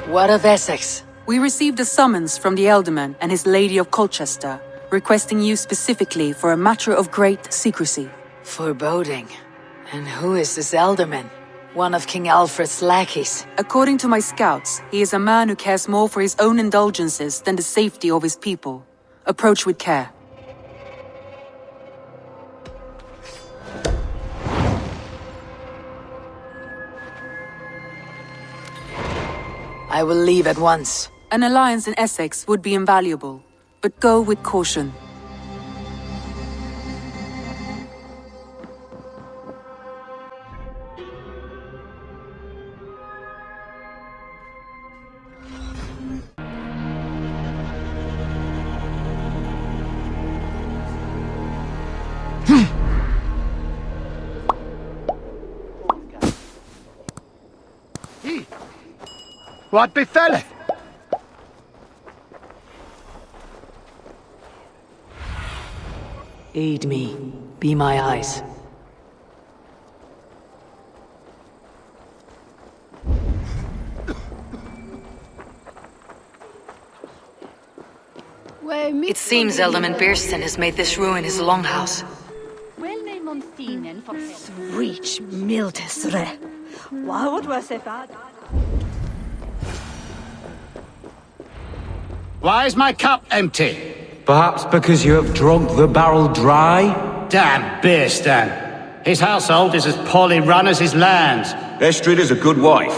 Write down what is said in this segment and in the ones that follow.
What of Essex? We received a summons from the Alderman and his Lady of Colchester, requesting you specifically for a matter of great secrecy. Foreboding. And who is this Alderman? One of King Alfred's lackeys. According to my scouts, he is a man who cares more for his own indulgences than the safety of his people. Approach with care. I will leave at once. An alliance in Essex would be invaluable, but go with caution. What befell it? Aid me. Be my eyes. It seems Alderman Bearston has made this ruin his longhouse. Reach Miltesre. What was it? Why is my cup empty? Perhaps because you have drunk the barrel dry? Damn Bearston. His household is as poorly run as his lands. Estrid is a good wife.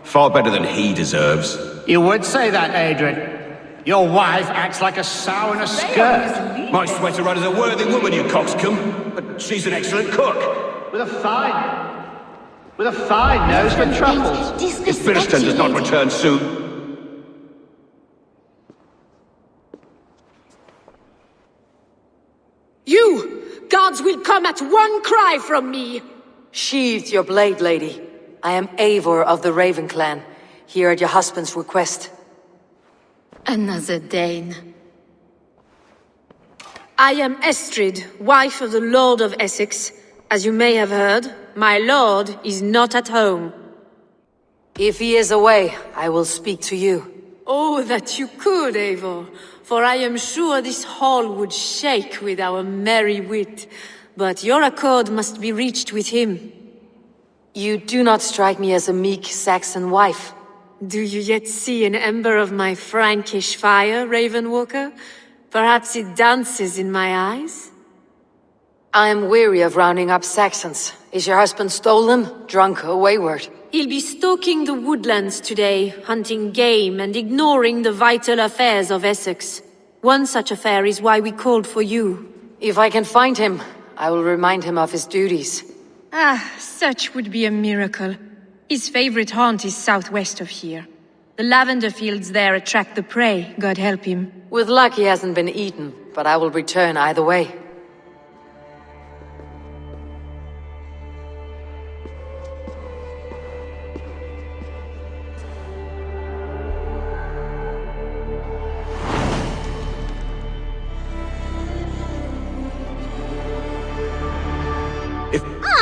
Far better than he deserves. You would say that, Adrian. Your wife acts like a sow in a skirt. My sweater run is a worthy woman, you coxcomb. But she's an excellent cook. With a fine nose for truffles. If Bearston does not return soon... You! Gods will come at one cry from me! Sheathe your blade, lady. I am Eivor of the Raven clan, here at your husband's request. Another Dane. I am Estrid, wife of the Lord of Essex. As you may have heard, my lord is not at home. If he is away, I will speak to you. Oh, that you could, Eivor, for I am sure this hall would shake with our merry wit. But your accord must be reached with him. You do not strike me as a meek Saxon wife. Do you yet see an ember of my Frankish fire, Ravenwalker? Perhaps it dances in my eyes? I am weary of rounding up Saxons. Is your husband stolen, drunk, or wayward? He'll be stalking the woodlands today, hunting game and ignoring the vital affairs of Essex. One such affair is why we called for you. If I can find him, I will remind him of his duties. Ah, such would be a miracle. His favorite haunt is southwest of here. The lavender fields there attract the prey, God help him. With luck he hasn't been eaten, but I will return either way.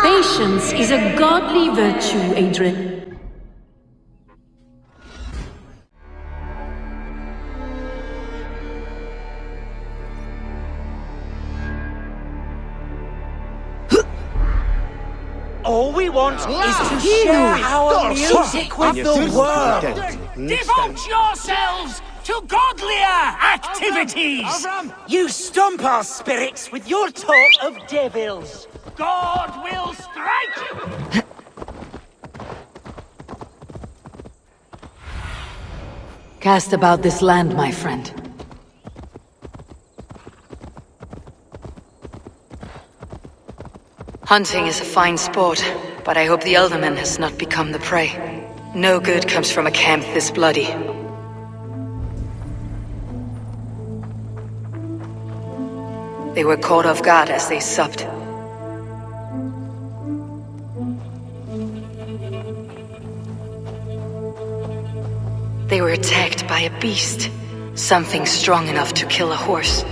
Patience is a godly virtue, Adrian. All we want is to share our music with the world. Devote yourselves to godlier activities! You stump our spirits with your talk of devils. God will strike you! Cast about this land, my friend. Hunting is a fine sport, but I hope the Elderman has not become the prey. No good comes from a camp this bloody. They were caught off guard as they supped. They were attacked by a beast, something strong enough to kill a horse.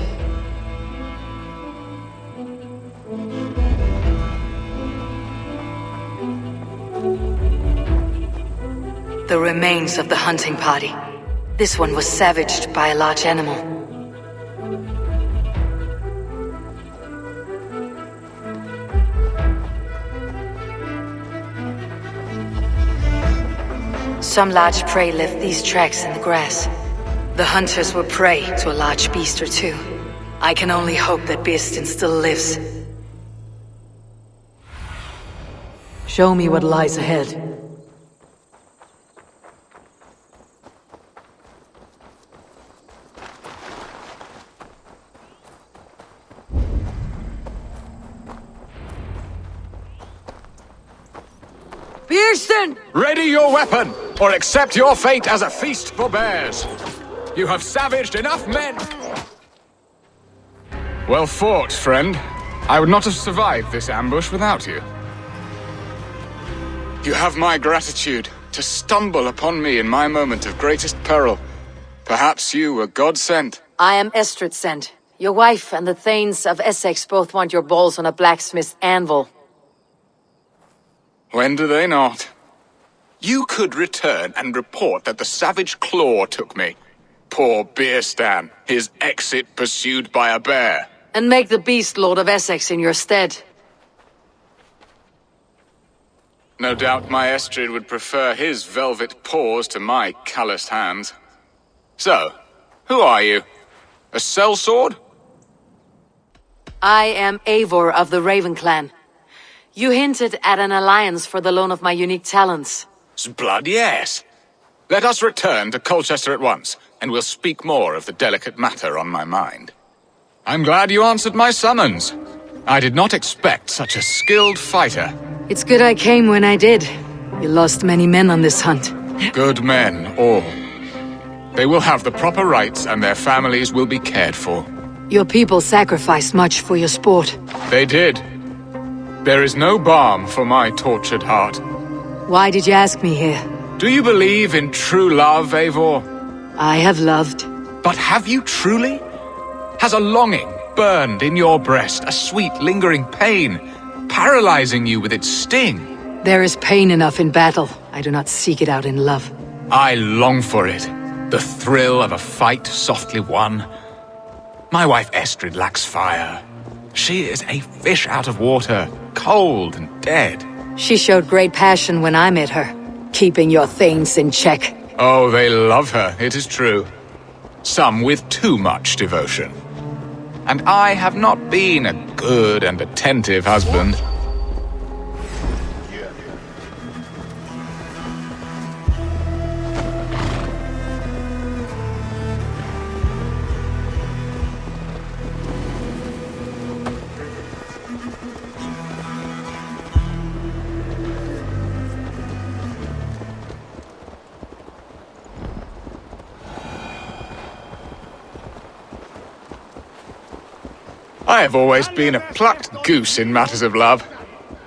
The remains of the hunting party. This one was savaged by a large animal. Some large prey left these tracks in the grass. The hunters were prey to a large beast or two. I can only hope that Birsten still lives. Show me what lies ahead. Birsten! Ready your weapon, or accept your fate as a feast for bears. You have savaged enough men. Well fought, friend. I would not have survived this ambush without you. You have my gratitude to stumble upon me in my moment of greatest peril. Perhaps you were God-sent. I am Estrid sent. Your wife and the Thanes of Essex both want your balls on a blacksmith's anvil. When do they not? You could return and report that the savage claw took me. Poor Beerstan, his exit pursued by a bear. And make the beast Lord of Essex in your stead. No doubt my Estrid would prefer his velvet paws to my calloused hands. So, who are you? A sellsword? I am Eivor of the Raven Clan. You hinted at an alliance for the loan of my unique talents. Blood, yes. Let us return to Colchester at once, and we'll speak more of the delicate matter on my mind. I'm glad you answered my summons. I did not expect such a skilled fighter. It's good I came when I did. You lost many men on this hunt. Good men, all. They will have the proper rights, and their families will be cared for. Your people sacrificed much for your sport. They did. There is no balm for my tortured heart. Why did you ask me here? Do you believe in true love, Eivor? I have loved. But have you truly? Has a longing burned in your breast, a sweet, lingering pain, paralyzing you with its sting? There is pain enough in battle. I do not seek it out in love. I long for it. The thrill of a fight softly won. My wife Estrid lacks fire. She is a fish out of water, cold and dead. She showed great passion when I met her, keeping your Thanes in check. Oh, they love her, it is true. Some with too much devotion. And I have not been a good and attentive husband. I have always been a plucked goose in matters of love,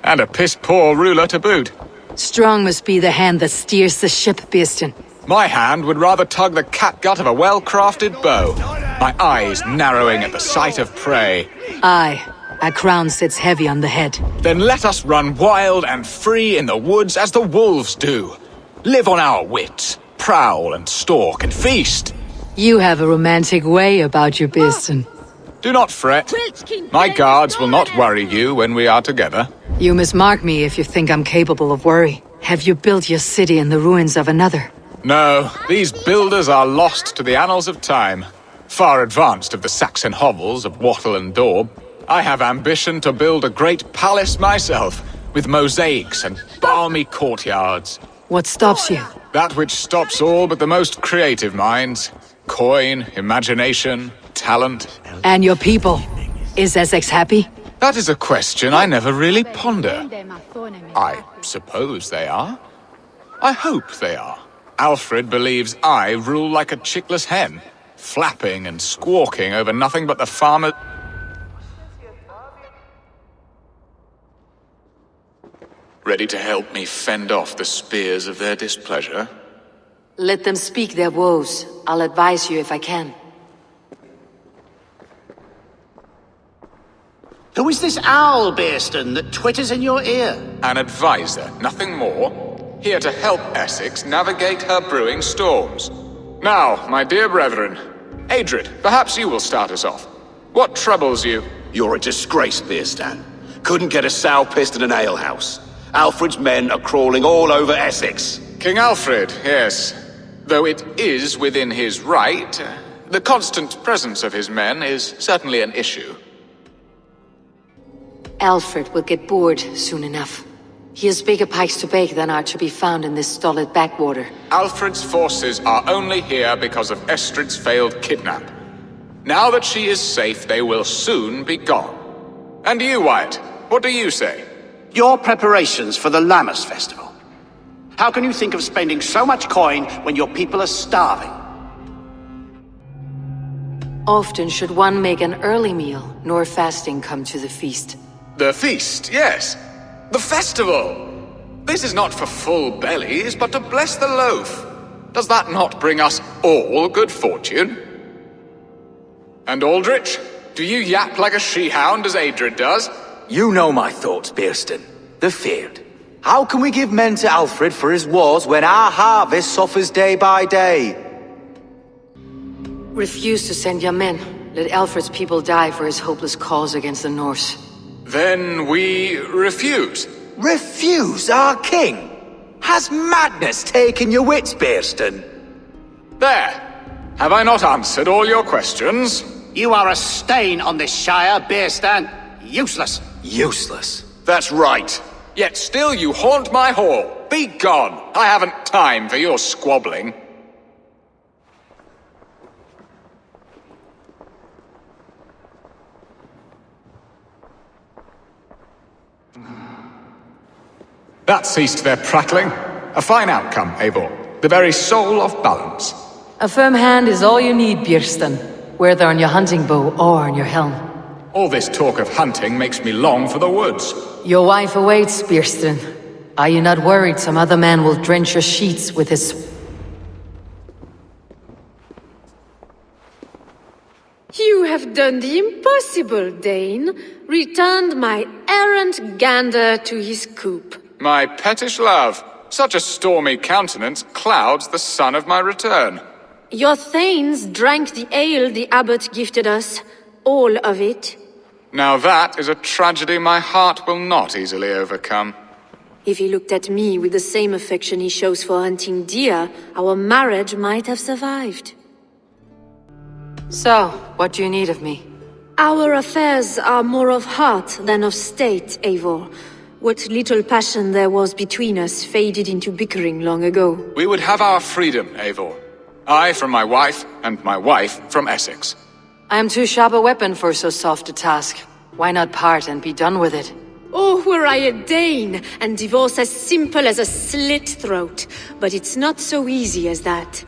and a piss-poor ruler to boot. Strong must be the hand that steers the ship, Birsten. My hand would rather tug the catgut of a well-crafted bow, my eyes narrowing at the sight of prey. Aye, a crown sits heavy on the head. Then let us run wild and free in the woods as the wolves do. Live on our wits, prowl and stalk and feast. You have a romantic way about you, Birsten. Do not fret. My guards will not worry you when we are together. You mismark me if you think I'm capable of worry. Have you built your city in the ruins of another? No, these builders are lost to the annals of time. Far advanced of the Saxon hovels of Wattle and Daub. I have ambition to build a great palace myself, with mosaics and balmy courtyards. What stops you? That which stops all but the most creative minds. Coin, imagination, talent. And your people? Is Essex happy? That is a question I never really ponder. I suppose they are. I hope they are. Alfred believes I rule like a chickless hen, flapping and squawking over nothing but the farmer... Ready to help me fend off the spears of their displeasure? Let them speak their woes. I'll advise you if I can. Who is this owl, Beerston, that twitters in your ear? An advisor, nothing more. here to help Essex navigate her brewing storms. Now, my dear brethren, Adred, perhaps you will start us off. What troubles you? You're a disgrace, Beerstan. Couldn't get a sow pissed in an alehouse. Alfred's men are crawling all over Essex. King Alfred, yes. Though it is within his right, the constant presence of his men is certainly an issue. Alfred will get bored soon enough. He has bigger pikes to bake than are to be found in this stolid backwater. Alfred's forces are only here because of Estrid's failed kidnap. Now that she is safe, they will soon be gone. And you, Wyatt, what do you say? Your preparations for the Lammas festival. How can you think of spending so much coin when your people are starving? Often should one make an early meal, nor fasting come to the feast. The feast, yes. The festival! This is not for full bellies, but to bless the loaf. Does that not bring us all good fortune? And Aldrich, do you yap like a she-hound as Adred does? You know my thoughts, Beerstan. They're feared. How can we give men to Alfred for his wars when our harvest suffers day by day? Refuse to send your men. Let Alfred's people die for his hopeless cause against the Norse. Then we refuse. Refuse our king? Has madness taken your wits, Beerstan? There! Have I not answered all your questions? You are a stain on this shire, Beerstan. Useless. Useless. That's right. Yet still you haunt my hall. Be gone! I haven't time for your squabbling. That ceased their prattling. A fine outcome, Eivor. The very soul of balance. A firm hand is all you need, Björsten, whether on your hunting bow or on your helm. All this talk of hunting makes me long for the woods. Your wife awaits, Björsten. Are you not worried some other man will drench your sheets with his... You have done the impossible, Dane. Returned my errant gander to his coop. My pettish love, such a stormy countenance clouds the sun of my return. Your thanes drank the ale the abbot gifted us. All of it. Now that is a tragedy my heart will not easily overcome. If he looked at me with the same affection he shows for hunting deer, our marriage might have survived. So, what do you need of me? Our affairs are more of heart than of state, Eivor. What little passion there was between us faded into bickering long ago. We would have our freedom, Eivor. I from my wife, and my wife from Essex. I am too sharp a weapon for so soft a task. Why not part and be done with it? Oh, were I a Dane, and divorce as simple as a slit throat. But it's not so easy as that.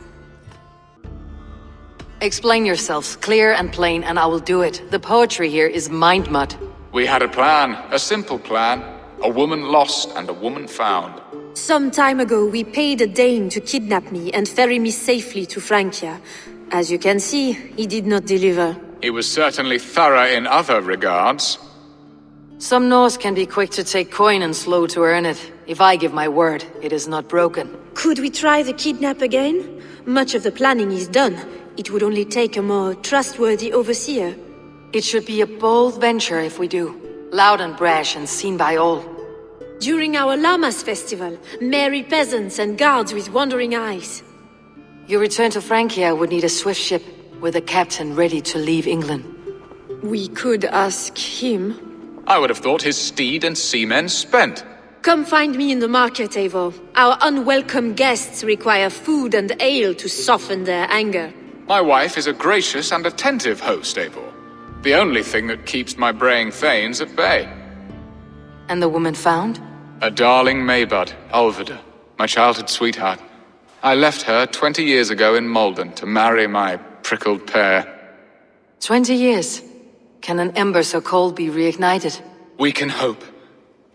Explain yourselves, clear and plain, and I will do it. The poetry here is mind mud. We had a plan, a simple plan. A woman lost and a woman found. Some time ago, we paid a Dane to kidnap me and ferry me safely to Francia. As you can see, he did not deliver. He was certainly thorough in other regards. Some Norse can be quick to take coin and slow to earn it. If I give my word, it is not broken. Could we try the kidnap again? Much of the planning is done. It would only take a more trustworthy overseer. It should be a bold venture if we do. Loud and brash and seen by all. During our Lammas festival, merry peasants and guards with wandering eyes. Your return to Francia would need a swift ship, with a captain ready to leave England. We could ask him. I would have thought his steed and seamen spent. Come find me in the market, Eivor. Our unwelcome guests require food and ale to soften their anger. My wife is a gracious and attentive host, Eivor. The only thing that keeps my braying thanes at bay. And the woman found? A darling Maybud, Ulvida, my childhood sweetheart. I left her 20 years ago in Malden to marry my prickled pear. 20 years? Can an ember so cold be reignited? We can hope.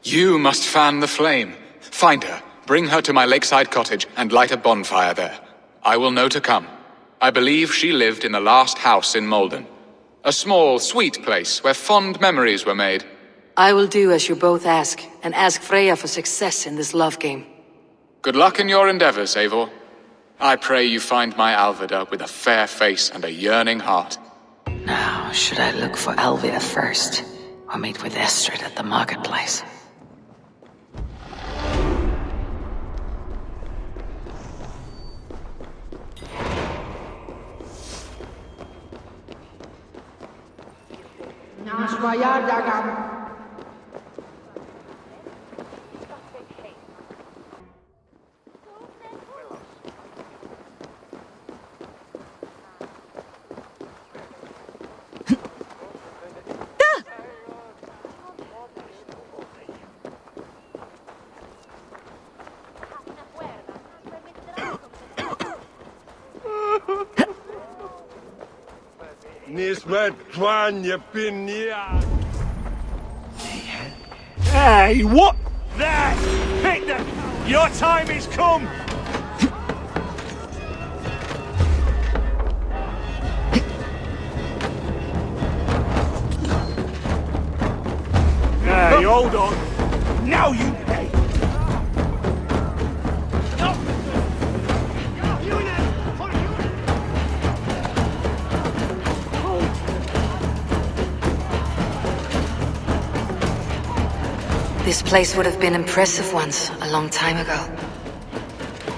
You must fan the flame. Find her, bring her to my lakeside cottage, and light a bonfire there. I will know to come. I believe she lived in the last house in Malden. A small, sweet place where fond memories were made. I will do as you both ask, and ask Freya for success in this love game. Good luck in your endeavors, Eivor. I pray you find my Alvida with a fair face and a yearning heart. Now, should I look for Alvida first, or meet with Estrid at the marketplace? Hey, what? There! Pick them! Your time is come! Hey, hold on! Now you pay! This place would have been impressive once, a long time ago.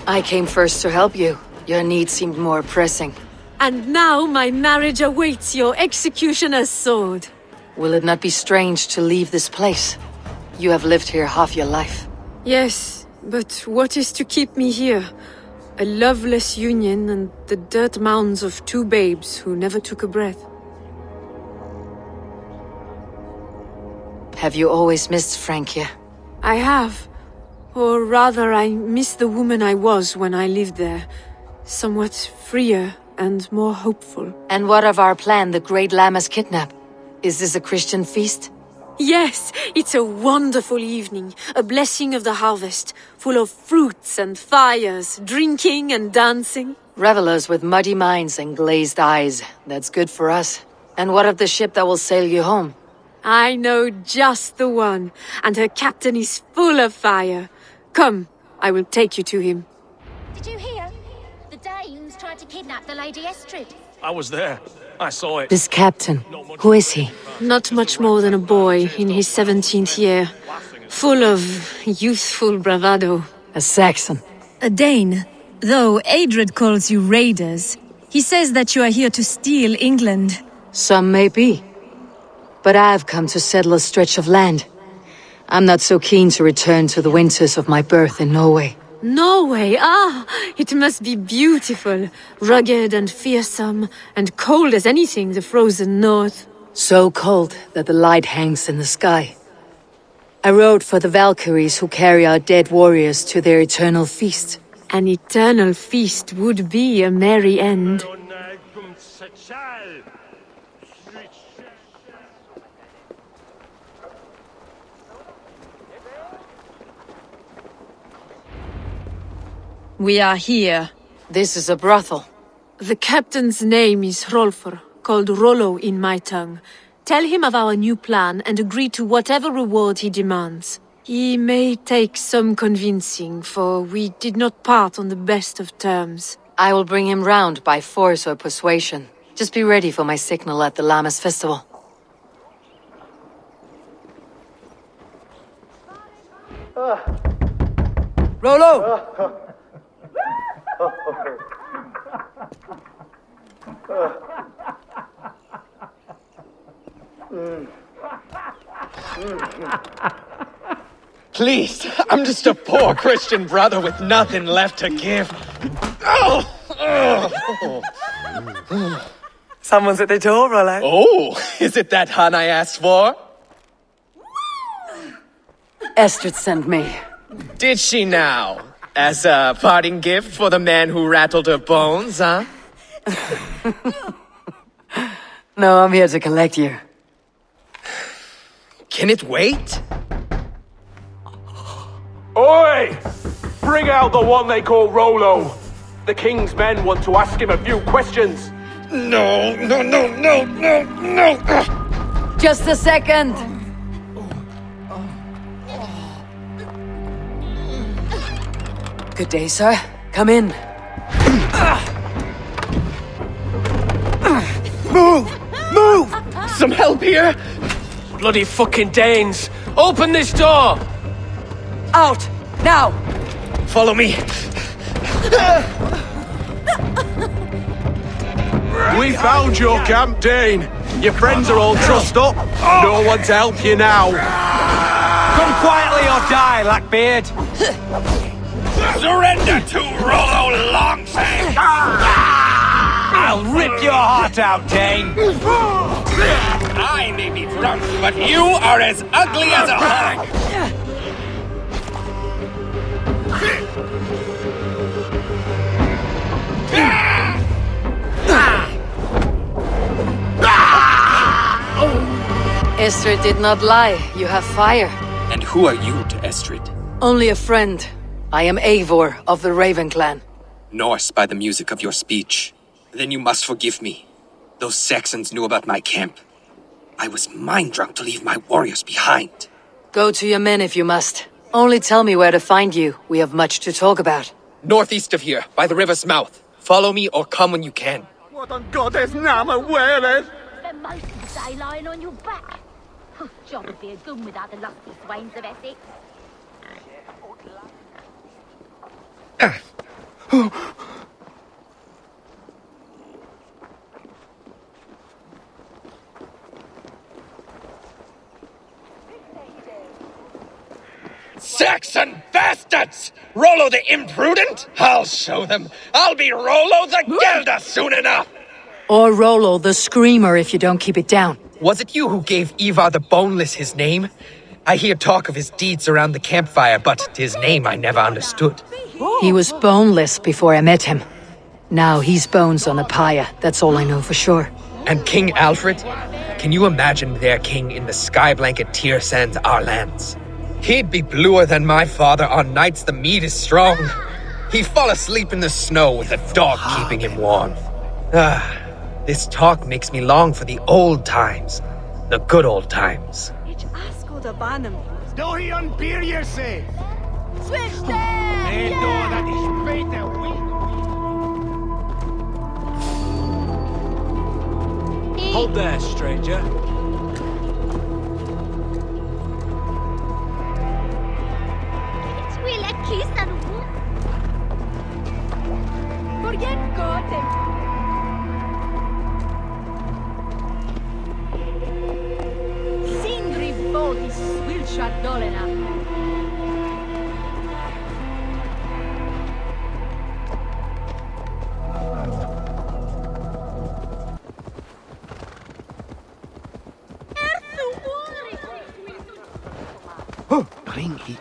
I came first to help you. Your need seemed more pressing. And now my marriage awaits your executioner's sword. Will it not be strange to leave this place? You have lived here half your life. Yes, but what is to keep me here? A loveless union and the dirt mounds of two babes who never took a breath. Have you always missed Francia? I have. Or rather, I miss the woman I was when I lived there. Somewhat freer and more hopeful. And what of our plan, the Great Lammas kidnap? Is this a Christian feast? Yes, it's a wonderful evening. A blessing of the harvest, full of fruits and fires, drinking and dancing. Revelers with muddy minds and glazed eyes. That's good for us. And what of the ship that will sail you home? I know just the one, and her captain is full of fire. Come, I will take you to him. Did you hear? The Danes tried to kidnap the Lady Estrid. I was there. I saw it. This captain, who is he? Not much more than a boy in his 17th year, full of youthful bravado. A Saxon. A Dane. Though Adred calls you raiders, he says that you are here to steal England. Some may be. But I've come to settle a stretch of land. I'm not so keen to return to the winters of my birth in Norway. Norway? Ah, it must be beautiful. Rugged and fearsome, and cold as anything the frozen north. So cold that the light hangs in the sky. I rode for the Valkyries who carry our dead warriors to their eternal feast. An eternal feast would be a merry end. We are here. This is a brothel. The captain's name is Hrolfr, called Rollo in my tongue. Tell him of our new plan and agree to whatever reward he demands. He may take some convincing, for we did not part on the best of terms. I will bring him round by force or persuasion. Just be ready for my signal at the Lammas festival. Rollo! Please, I'm just a poor Christian brother with nothing left to give. Someone's at the door, Rollo. Oh, is it that hun I asked for? Estrid sent me. Did she now? As a parting gift for the man who rattled her bones, huh? No, I'm here to collect you. Can it wait? Oi! Bring out the one they call Rollo. The king's men want to ask him a few questions. No. Just a second. Good day, sir. Come in. Move! Move! Some help here? Bloody fucking Danes! Open this door! Out! Now! Follow me. We found your camp, Dane. Your friends are all trussed up. No one to help you now. Come quietly or die, Blackbeard. Surrender to Rollo Longshanks! I'll rip your heart out, Dane. I may be drunk, but you are as ugly as a hog! Estrid did not lie. You have fire. And who are you to Estrid? Only a friend. I am Eivor of the Raven clan. Norse by the music of your speech. Then you must forgive me. Those Saxons knew about my camp. I was mind-drunk to leave my warriors behind. Go to your men if you must. Only tell me where to find you. We have much to talk about. Northeast of here, by the river's mouth. Follow me or come when you can. What on God's name are wearing? Spent most of the day lying on your back. John would be a gun without the lusty swains of Essex. Saxon bastards! Rollo the imprudent? I'll show them. I'll be Rollo the Gelder soon enough! Or Rollo the Screamer if you don't keep it down. Was it you who gave Ivar the Boneless his name? I hear talk of his deeds around the campfire, but his name I never understood. He was boneless before I met him. Now he's bones on a pyre, that's all I know for sure. And King Alfred? Can you imagine their king in the sky blanket tear sands our lands? He'd be bluer than my father on nights the mead is strong. He'd fall asleep in the snow with a dog keeping him warm. This talk makes me long for the old times. The good old times. Do he unbeer yourself? Switch them! Hold there, stranger. Will a kiss and forget Gotham. Sindri Bodis Swilchar Dolena. Bring it.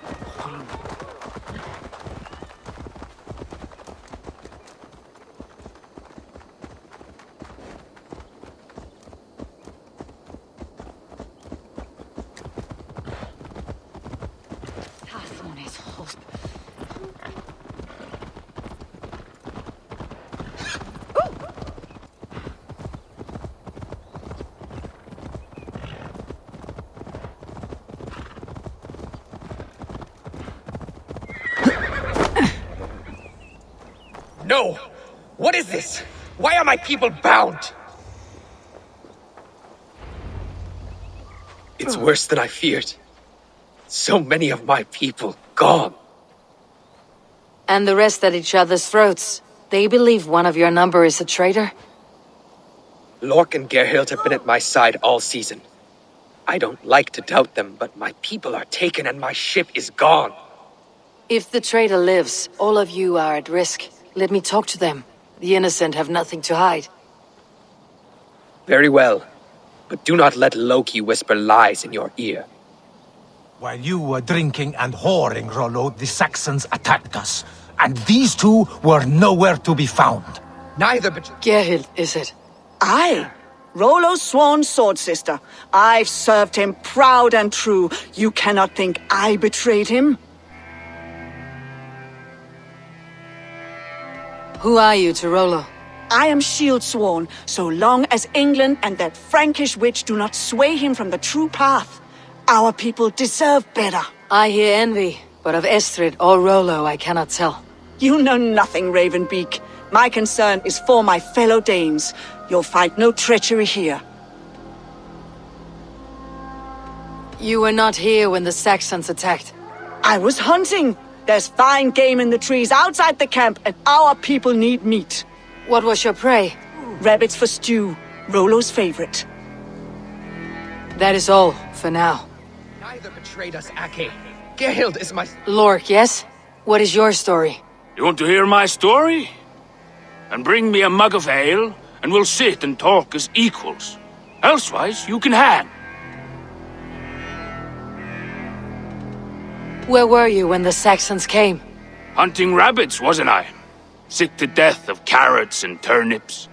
No! What is this? Why are my people bound? It's worse than I feared. So many of my people gone. And the rest at each other's throats. They believe one of your number is a traitor? Lork and Gerhild have been at my side all season. I don't like to doubt them, but my people are taken and my ship is gone. If the traitor lives, all of you are at risk. Let me talk to them. The innocent have nothing to hide. Very well. But do not let Loki whisper lies in your ear. While you were drinking and whoring, Rollo, the Saxons attacked us. And these two were nowhere to be found. Neither but... Gerhild, is it? Aye. Rollo's sworn sword sister. I've served him proud and true. You cannot think I betrayed him? Who are you to Rollo? I am shield sworn, so long as England and that Frankish witch do not sway him from the true path. Our people deserve better. I hear envy, but of Estrid or Rollo I cannot tell. You know nothing, Ravenbeak. My concern is for my fellow Danes. You'll find no treachery here. You were not here when the Saxons attacked. I was hunting. There's fine game in the trees outside the camp, and our people need meat. What was your prey? Rabbits for stew, Rollo's favorite. That is all, for now. Neither betrayed us, Ake. Gerhild is my... Lork, yes? What is your story? You want to hear my story? And bring me a mug of ale, and we'll sit and talk as equals. Elsewise, you can hang. Where were you when the Saxons came? Hunting rabbits, wasn't I? Sick to death of carrots and turnips.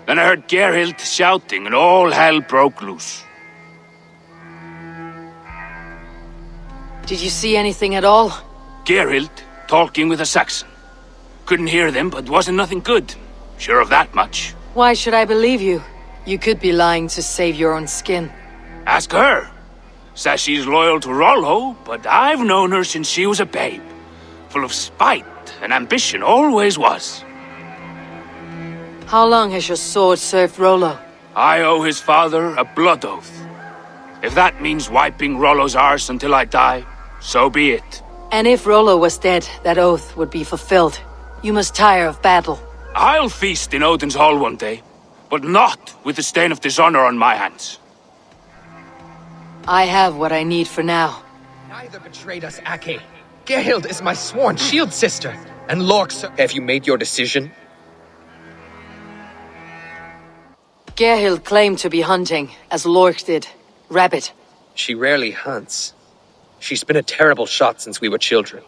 Then I heard Gerhild shouting, and all hell broke loose. Did you see anything at all? Gerhild talking with a Saxon. Couldn't hear them, but wasn't nothing good. Sure of that much. Why should I believe you? You could be lying to save your own skin. Ask her. Says she's loyal to Rollo, but I've known her since she was a babe. Full of spite and ambition, always was. How long has your sword served Rollo? I owe his father a blood oath. If that means wiping Rollo's arse until I die, so be it. And if Rollo was dead, that oath would be fulfilled. You must tire of battle. I'll feast in Odin's hall one day, but not with the stain of dishonor on my hands. I have what I need for now. Neither betrayed us, Ake. Gerhild is my sworn shield sister, and Lork's... Have you made your decision? Gerhild claimed to be hunting, as Lork did. Rabbit. She rarely hunts. She's been a terrible shot since we were children.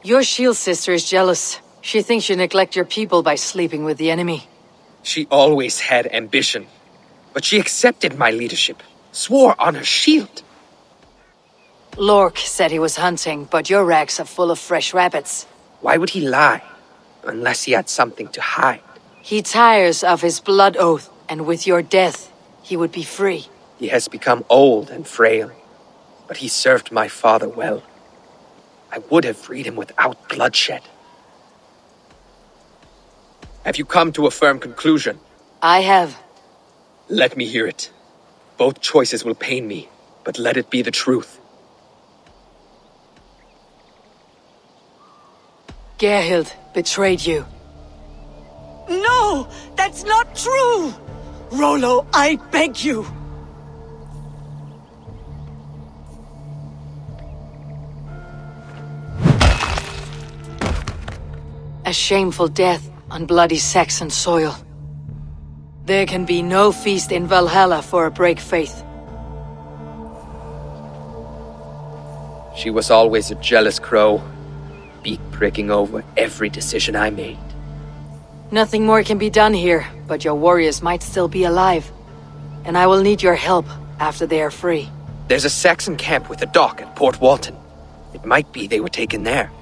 Your shield sister is jealous. She thinks you neglect your people by sleeping with the enemy. She always had ambition, but she accepted my leadership. Swore on her shield. Lork said he was hunting, but your racks are full of fresh rabbits. Why would he lie? Unless he had something to hide. He tires of his blood oath, and with your death, he would be free. He has become old and frail, but he served my father well. I would have freed him without bloodshed. Have you come to a firm conclusion? I have. Let me hear it. Both choices will pain me, but let it be the truth. Gerhild betrayed you. No! That's not true! Rollo, I beg you! A shameful death on bloody Saxon soil. There can be no feast in Valhalla for a break faith. She was always a jealous crow, beak pricking over every decision I made. Nothing more can be done here, but your warriors might still be alive. And I will need your help after they are free. There's a Saxon camp with a dock at Port Walton. It might be they were taken there.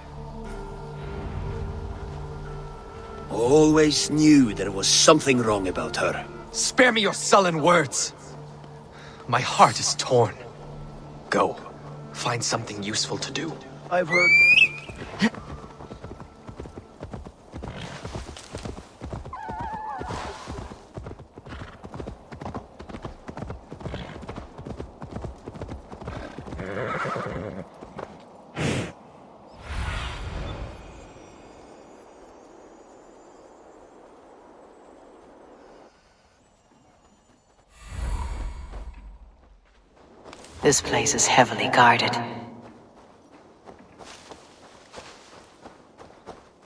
Always knew there was something wrong about her. Spare me your sullen words. My heart is torn. Go. Find something useful to do. I've heard... This place is heavily guarded.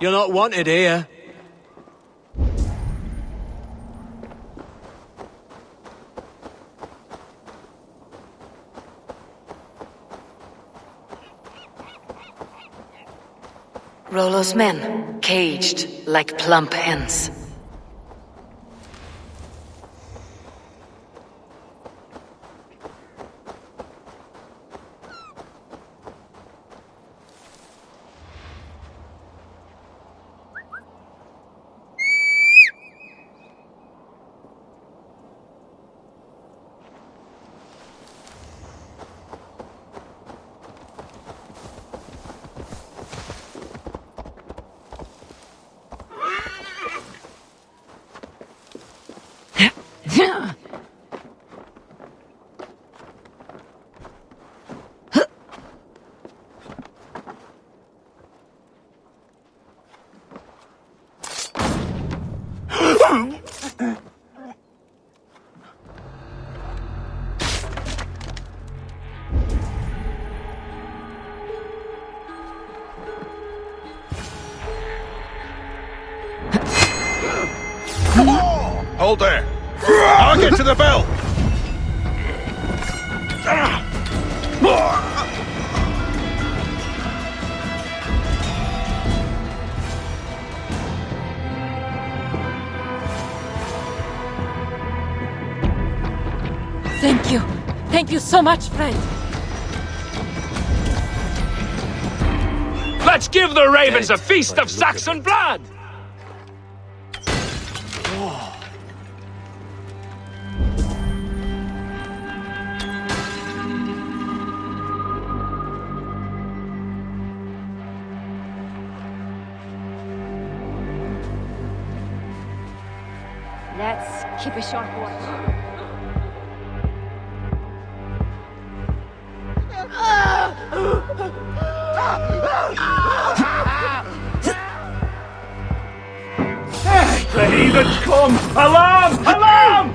You're not wanted here. Rollo's men, caged like plump hens. Hold there. I'll get to the bell. Thank you. Thank you so much, friend. Let's give the ravens a feast of Saxon blood! Let's keep a short watch. The heathens come! Alarm! Alarm!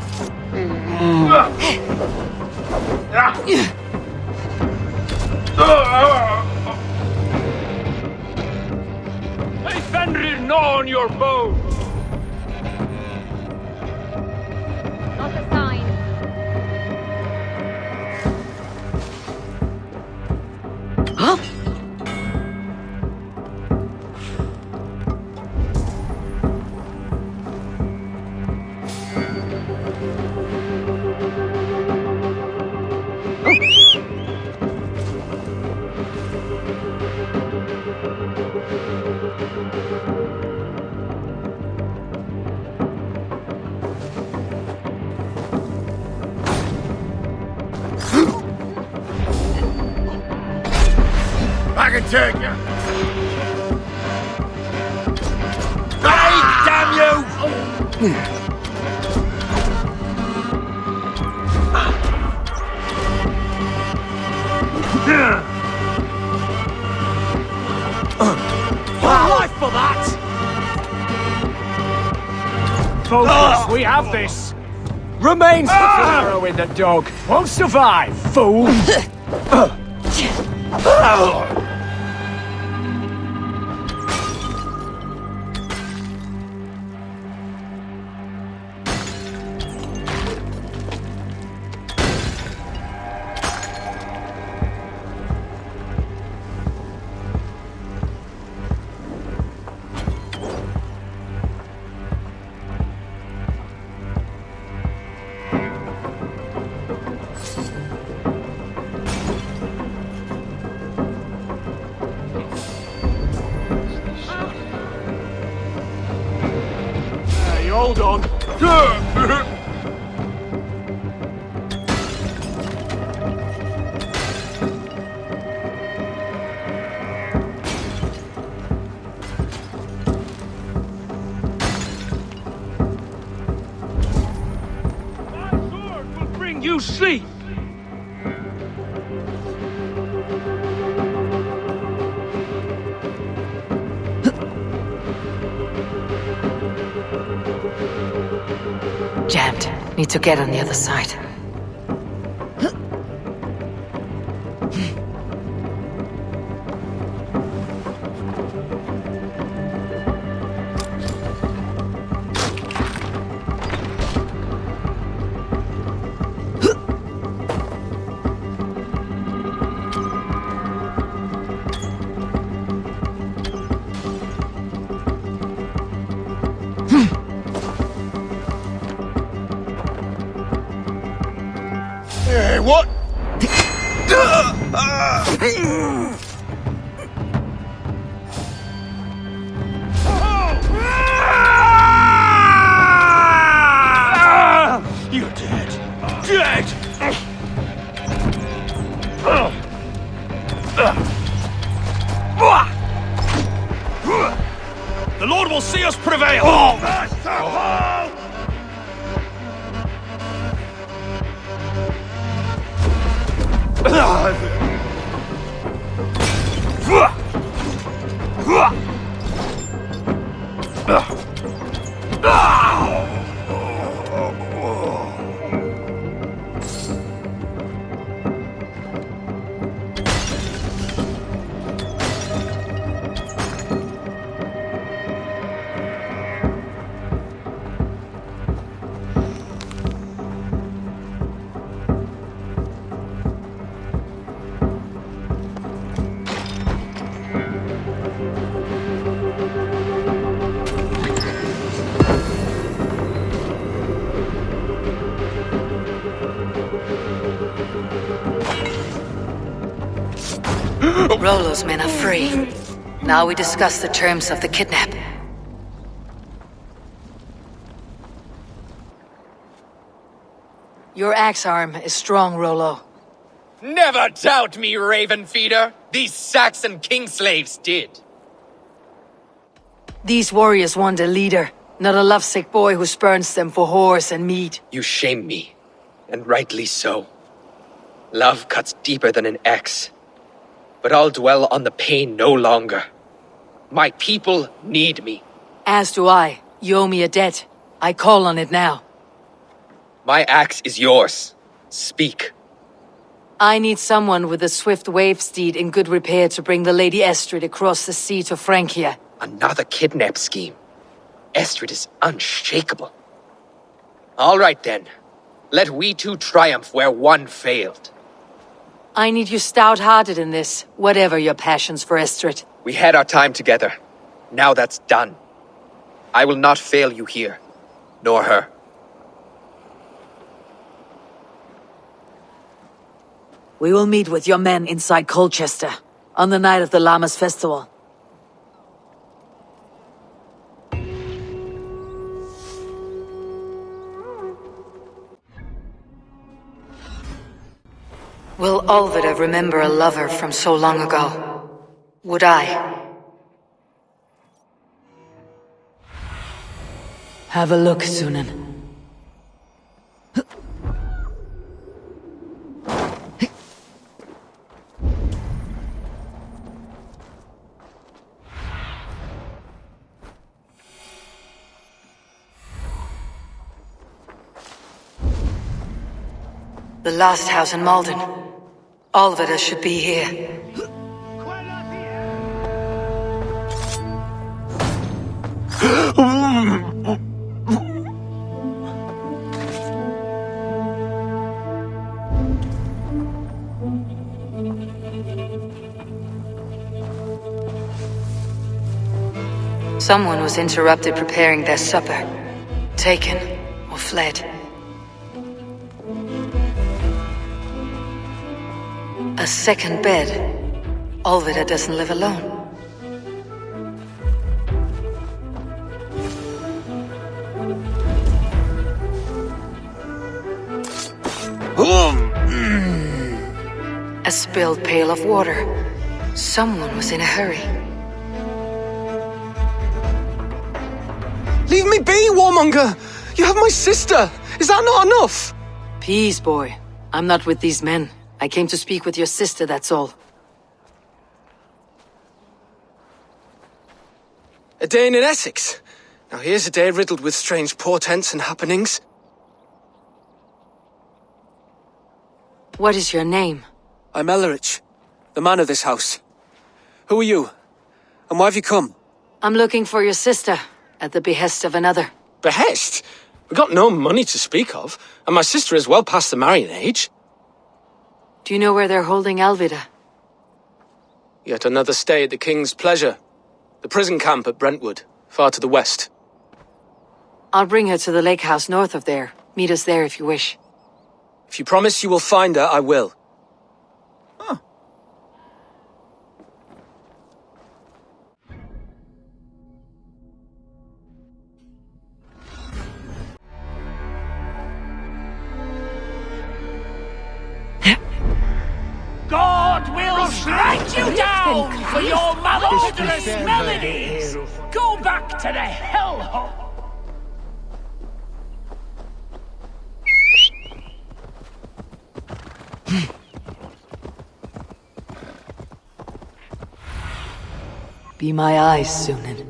Hey, Fenrir, gnaw on your bow! Not a sign. Huh? I can take you! Hey, damn you! Life for that! Focus, we have this! Remains puts an arrow in the dog. Won't survive, fool! Hey, hold on. Bring you sleep! Jammed. Need to get on the other side. Hey, what? You're dead. Dead! The Lord will see us prevail! Rollo's men are free. Now we discuss the terms of the kidnap. Your axe arm is strong, Rollo. Never doubt me, Raven Feeder. These Saxon king slaves did. These warriors want a leader, not a lovesick boy who spurns them for horse and meat. You shame me, and rightly so. Love cuts deeper than an axe. But I'll dwell on the pain no longer. My people need me. As do I. You owe me a debt. I call on it now. My axe is yours. Speak. I need someone with a swift wave steed in good repair to bring the Lady Estrid across the sea to Francia. Another kidnap scheme. Estrid is unshakable. All right then. Let we two triumph where one failed. I need you stout-hearted in this, whatever your passions for Estrid. We had our time together. Now that's done. I will not fail you here, nor her. We will meet with your men inside Colchester, on the night of the Llamas Festival. Will Olvida remember a lover from so long ago? Would I? Have a look, Sunan. The last house in Malden. Olvida should be here. Someone was interrupted preparing their supper. Taken or fled. A second bed. Olvida doesn't live alone. A spilled pail of water. Someone was in a hurry. Leave me be, warmonger! You have my sister! Is that not enough? Peace, boy. I'm not with these men. I came to speak with your sister, that's all. A day in Essex. Now here's a day riddled with strange portents and happenings. What is your name? I'm Ellerich, the man of this house. Who are you? And why have you come? I'm looking for your sister, at the behest of another. Behest? We got no money to speak of, and my sister is well past the marrying age. Do you know where they're holding Elvida? Yet another stay at the King's pleasure. The prison camp at Brentwood, far to the west. I'll bring her to the lake house north of there. Meet us there if you wish. If you promise you will find her, I will. Huh. God will strike you down for your malodorous melodies! Go back to the hellhole! Be my eyes, Sunan.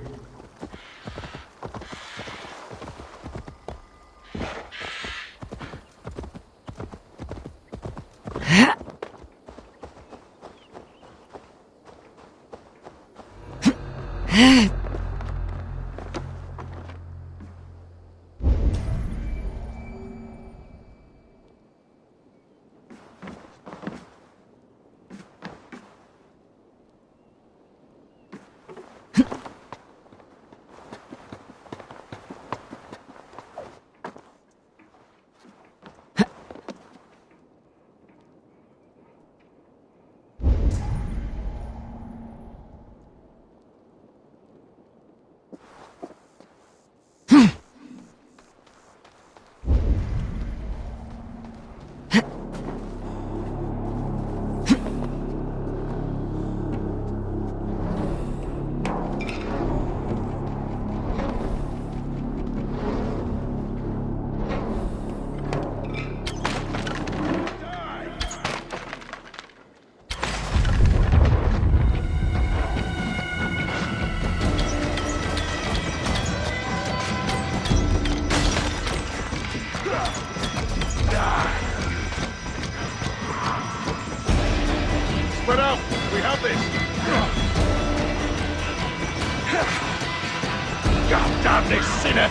God damn this sinner!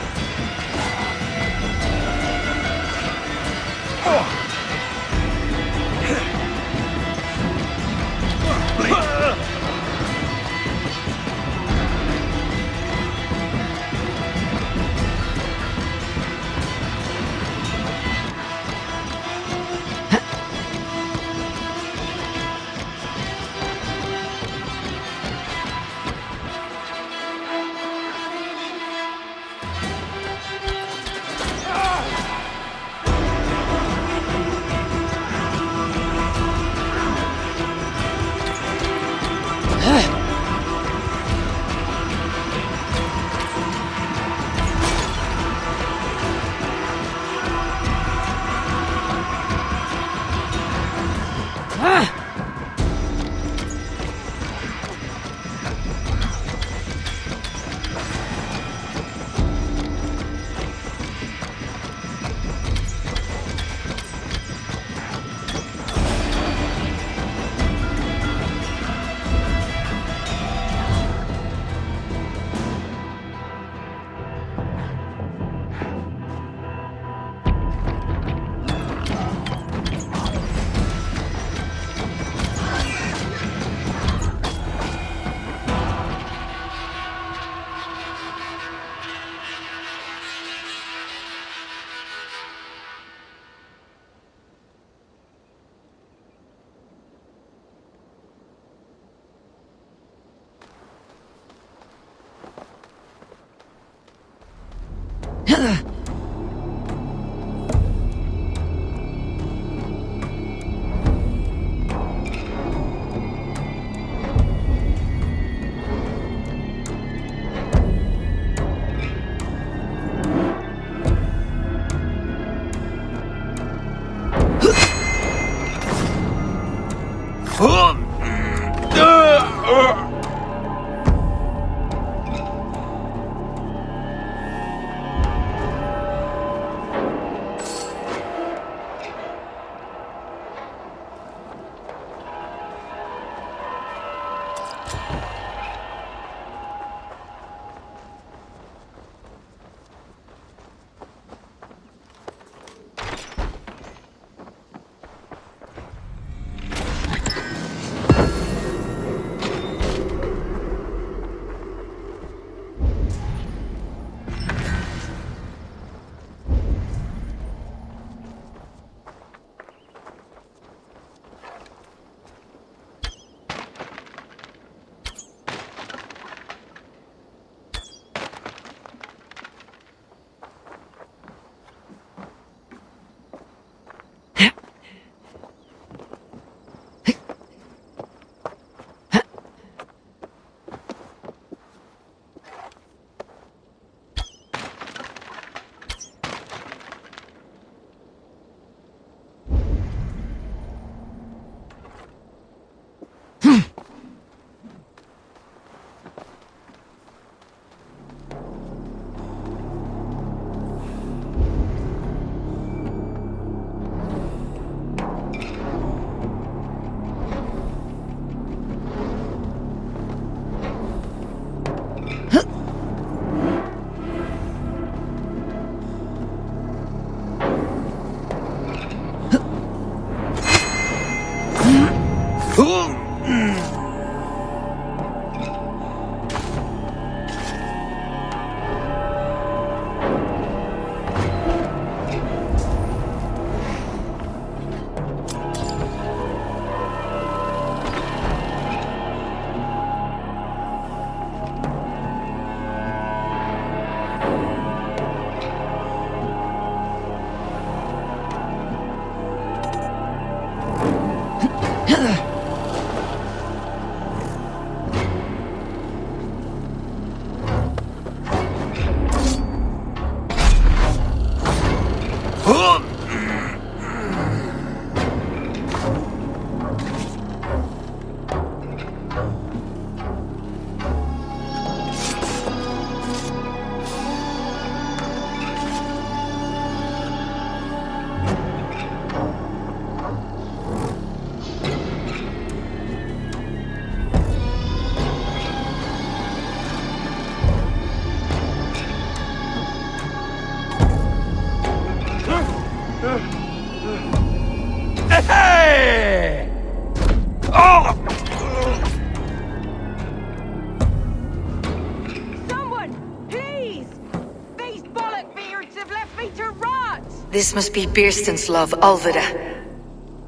This must be Birsten's love, Alvida.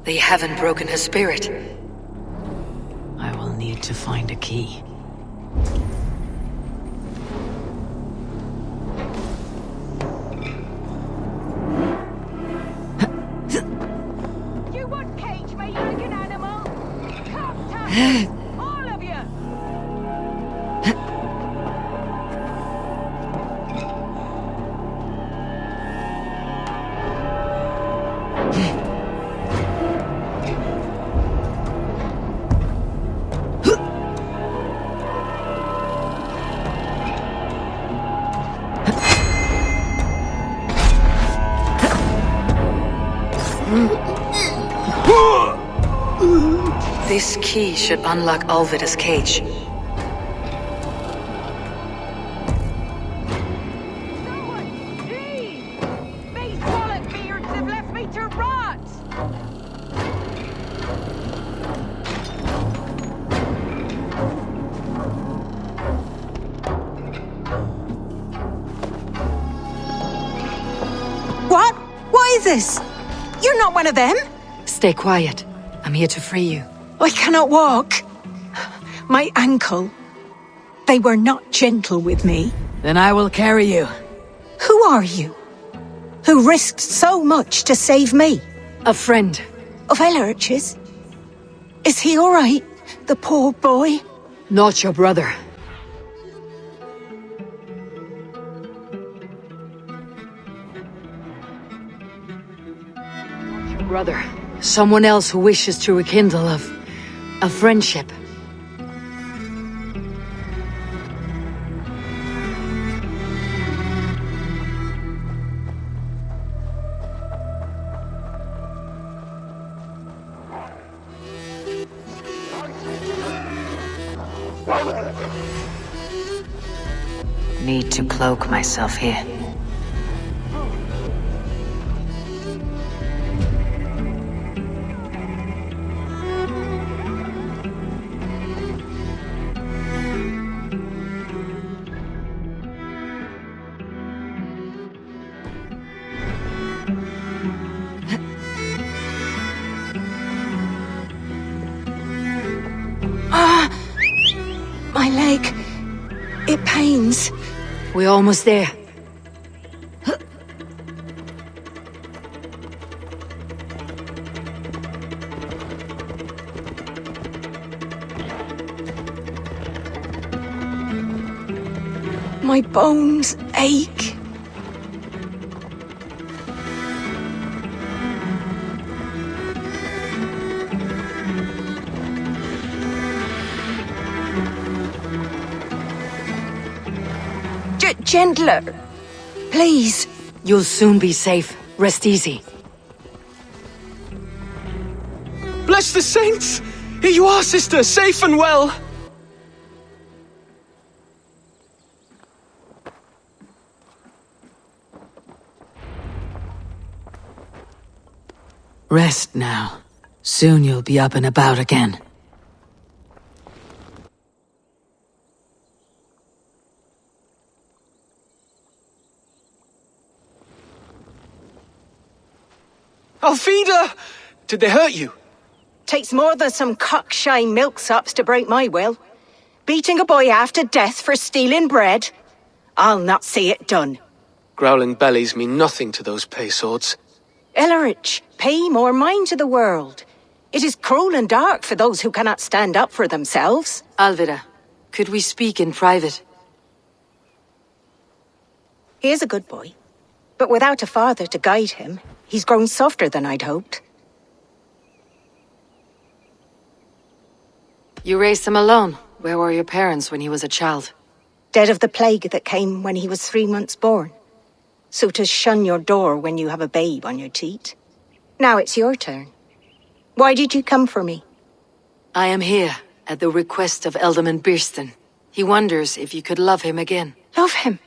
They haven't broken her spirit. I will need to find a key. You would cage me like an animal? Come, Taffy! All of you! This key should unlock Alvida's cage. These wallet beards have left me to rot! What? What is this? You're not one of them? Stay quiet. I'm here to free you. I cannot walk. My ankle. They were not gentle with me. Then I will carry you. Who are you? Who risked so much to save me? A friend. Of Elrich's? Is he all right? The poor boy? Not your brother. Not your brother. Someone else who wishes to rekindle a friendship. Need to cloak myself here. My leg. It pains. We're almost there. My bones ache. Gentler. Please. You'll soon be safe. Rest easy. Bless the saints! Here you are, sister, safe and well! Rest now. Soon you'll be up and about again. Alfida! Did they hurt you? Takes more than some cockshy milksops to break my will. Beating a boy half to death for stealing bread? I'll not see it done. Growling bellies mean nothing to those pay swords. Elrich, pay more mind to the world. It is cruel and dark for those who cannot stand up for themselves. Alvida, could we speak in private? He is a good boy, but without a father to guide him, he's grown softer than I'd hoped. You raised him alone. Where were your parents when he was a child? Dead of the plague that came when he was 3 months born. So to shun your door when you have a babe on your teat. Now it's your turn. Why did you come for me? I am here at the request of Alderman Birsten. He wonders if you could love him again. Love him?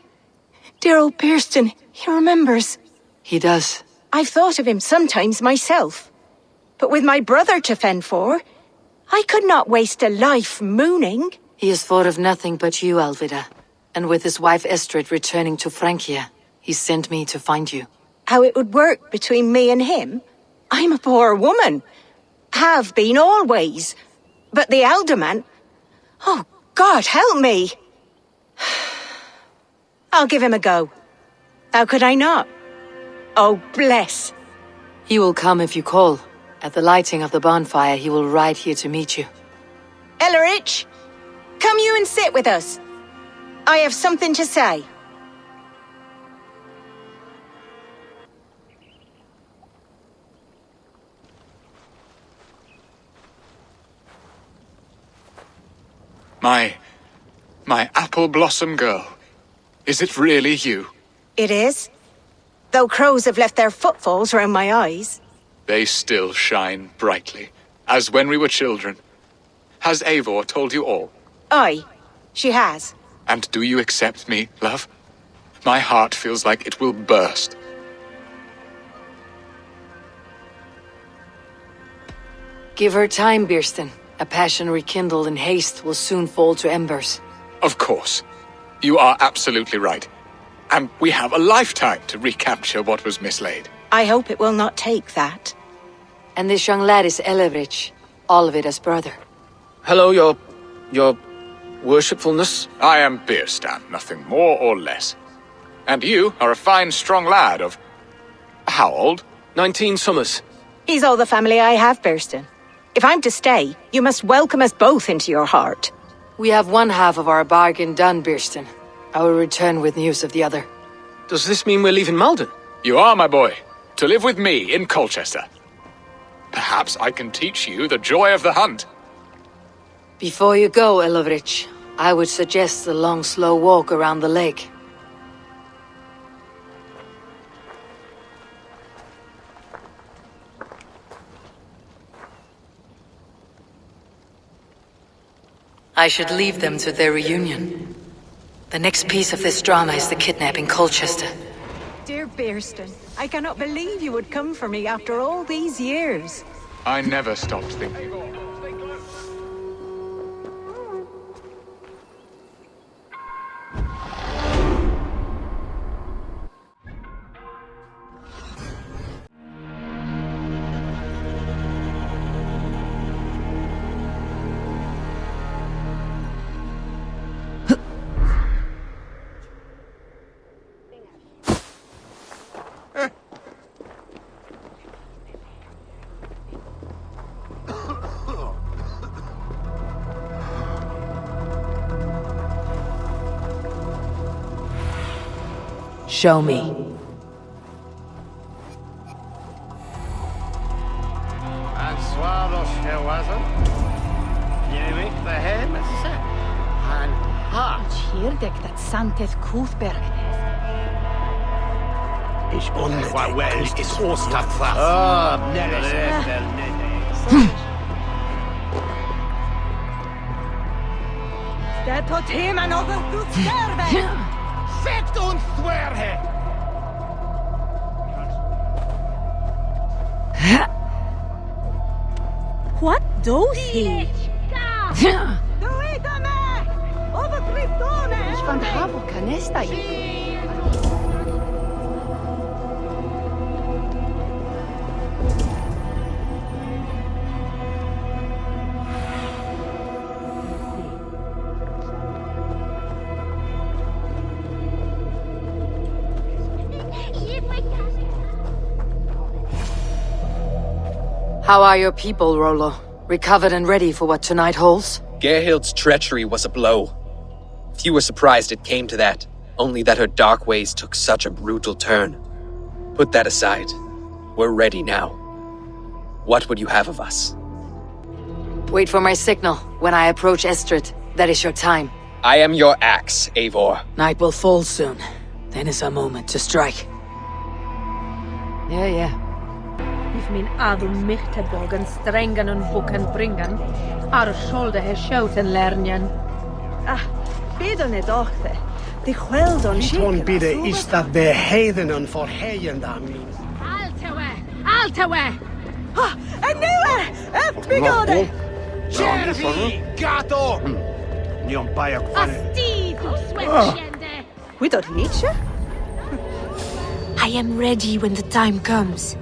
Dear old Birsten, he remembers. He does. I've thought of him sometimes myself. But with my brother to fend for, I could not waste a life mooning. He has thought of nothing but you, Alvida. And with his wife Estrid returning to Francia, he sent me to find you. how it would work between me and him? I'm a poor woman. Have been always. But the alderman... Oh, God, help me! I'll give him a go. How could I not? Oh, bless. He will come if you call. At the lighting of the bonfire, he will ride here to meet you. Ellerich, come you and sit with us. I have something to say. My apple blossom girl. Is it really you? It is. Though crows have left their footfalls round my eyes. They still shine brightly, as when we were children. Has Eivor told you all? Aye, she has. And do you accept me, love? My heart feels like it will burst. Give her time, Birsten. A passion rekindled in haste will soon fall to embers. Of course. You are absolutely right. And we have a lifetime to recapture what was mislaid. I hope it will not take that. And this young lad is Elevrich, Olvida's brother. Hello, your worshipfulness? I am Birstan, nothing more or less. And you are a fine, strong lad of... how old? 19 summers. He's all the family I have, Birsten. If I'm to stay, you must welcome us both into your heart. We have one half of our bargain done, Birsten. I will return with news of the other. Does this mean we're leaving Malden? You are, my boy, to live with me in Colchester. Perhaps I can teach you the joy of the hunt. Before you go, Elevrich, I would suggest a long, slow walk around the lake. I should leave them to their reunion. The next piece of this drama is the kidnap in Colchester. Dear Birsten, I cannot believe you would come for me after all these years. I never stopped thinking. Show me. And swallow she wasn't. You make the hem set. And ha. Hierdek dat Santeth Kuthberg. Ich unwell well is Osterfast. Oh, Det tar tema något du skärver. Sekt und swerhe! What does he? Ich fand Havo Canesta. How are your people, Rollo? Recovered and ready for what tonight holds? Gerhild's treachery was a blow. Few were surprised it came to that, only that her dark ways took such a brutal turn. Put that aside. We're ready now. What would you have of us? Wait for my signal. When I approach Estrid, that is your time. I am your axe, Eivor. Night will fall soon. Then is our moment to strike. Yeah. If min adum michteborgen strengen en boeken bringen, ar shoulder he schouten lernen. Ah, bidden het ochte. De gweldon Ton bidde is dat de heidenen voor heijendam. Altewe! Ah, en nieuwe! Bigode! Jervi! Gato! Nion bayak van... Asti, du swetschende! Wie dat liedje? I am ready when the time comes.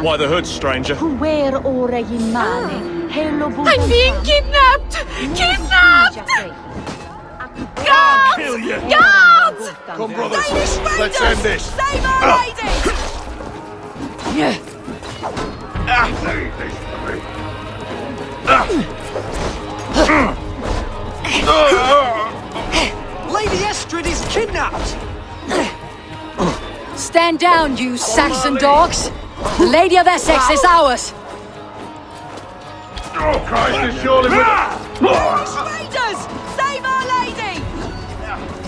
Why the hood, stranger? I'm being kidnapped! Kidnapped! I'll kill you! Guards! Come, brothers, let's end this! Save our lady! Lady Estrid is kidnapped! Stand down, you Saxon dogs! The Lady of Essex is ours! Oh, Christ is surely with us! Raiders! Save our lady!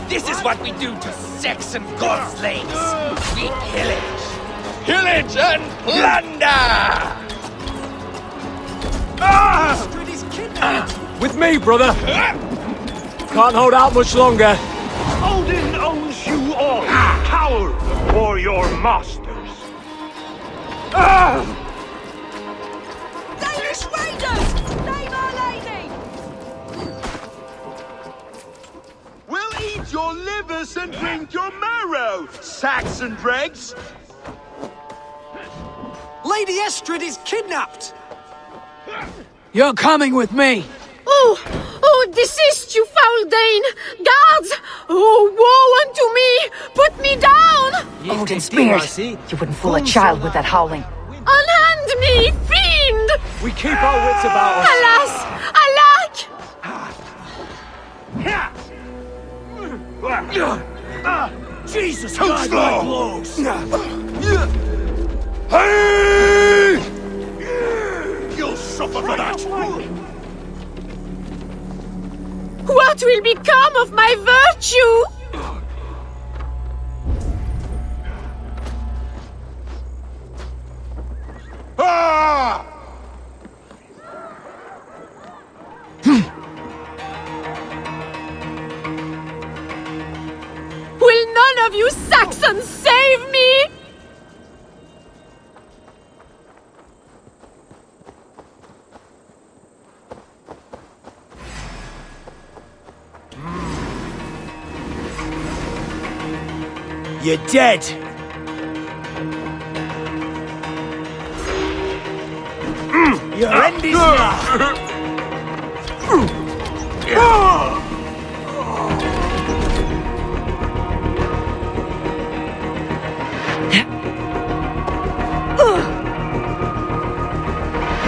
This is what we do to Saxon godslaves. We pillage. Pillage and plunder! Estrid is kidnapped! With me, brother! Can't hold out much longer. Odin owns you all, coward, or your masters. Danish raiders! Save our lady! We'll eat your livers and drink your marrow, Saxon dregs! Lady Estrid is kidnapped! You're coming with me! Oh, desist, you foul Dane! Guards! Oh, woe unto me! Put me down! Odin speared. You wouldn't fool a child with that howling. Unhand me, fiend! We keep our wits about us. Alas! Alack! Jesus, Too God, slow. my blows! Hey! You'll suffer for that! What will become of my virtue? Ah! Will none of you Saxons save me? You're dead! Your end is now!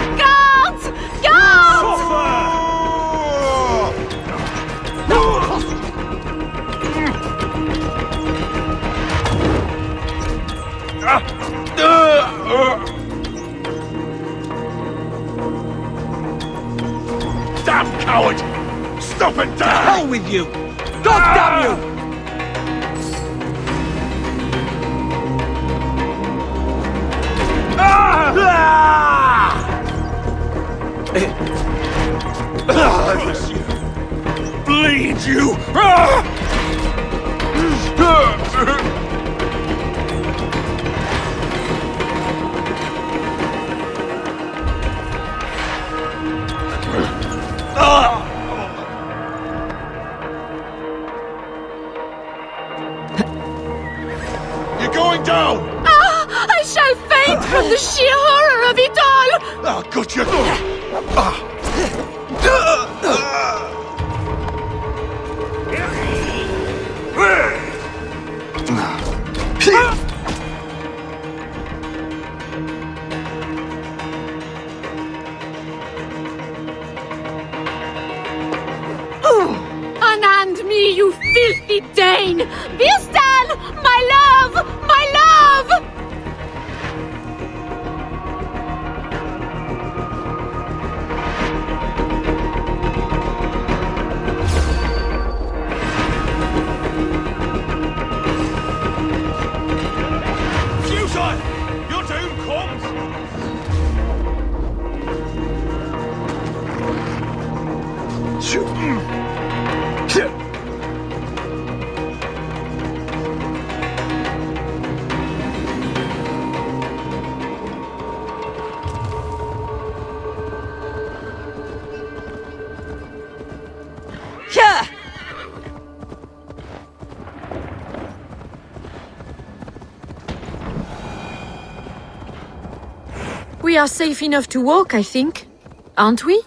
Guards! Guards! Damn coward! Stop and die! Hell with you! God damn you! Bless you! Bleed you! From the sheer horror of it all! Ah, gotcha! Unhand me, you filthy Dane! Birsten! My love! My love! Futile! Your doom comes! Here! We are safe enough to walk, I think. Aren't we?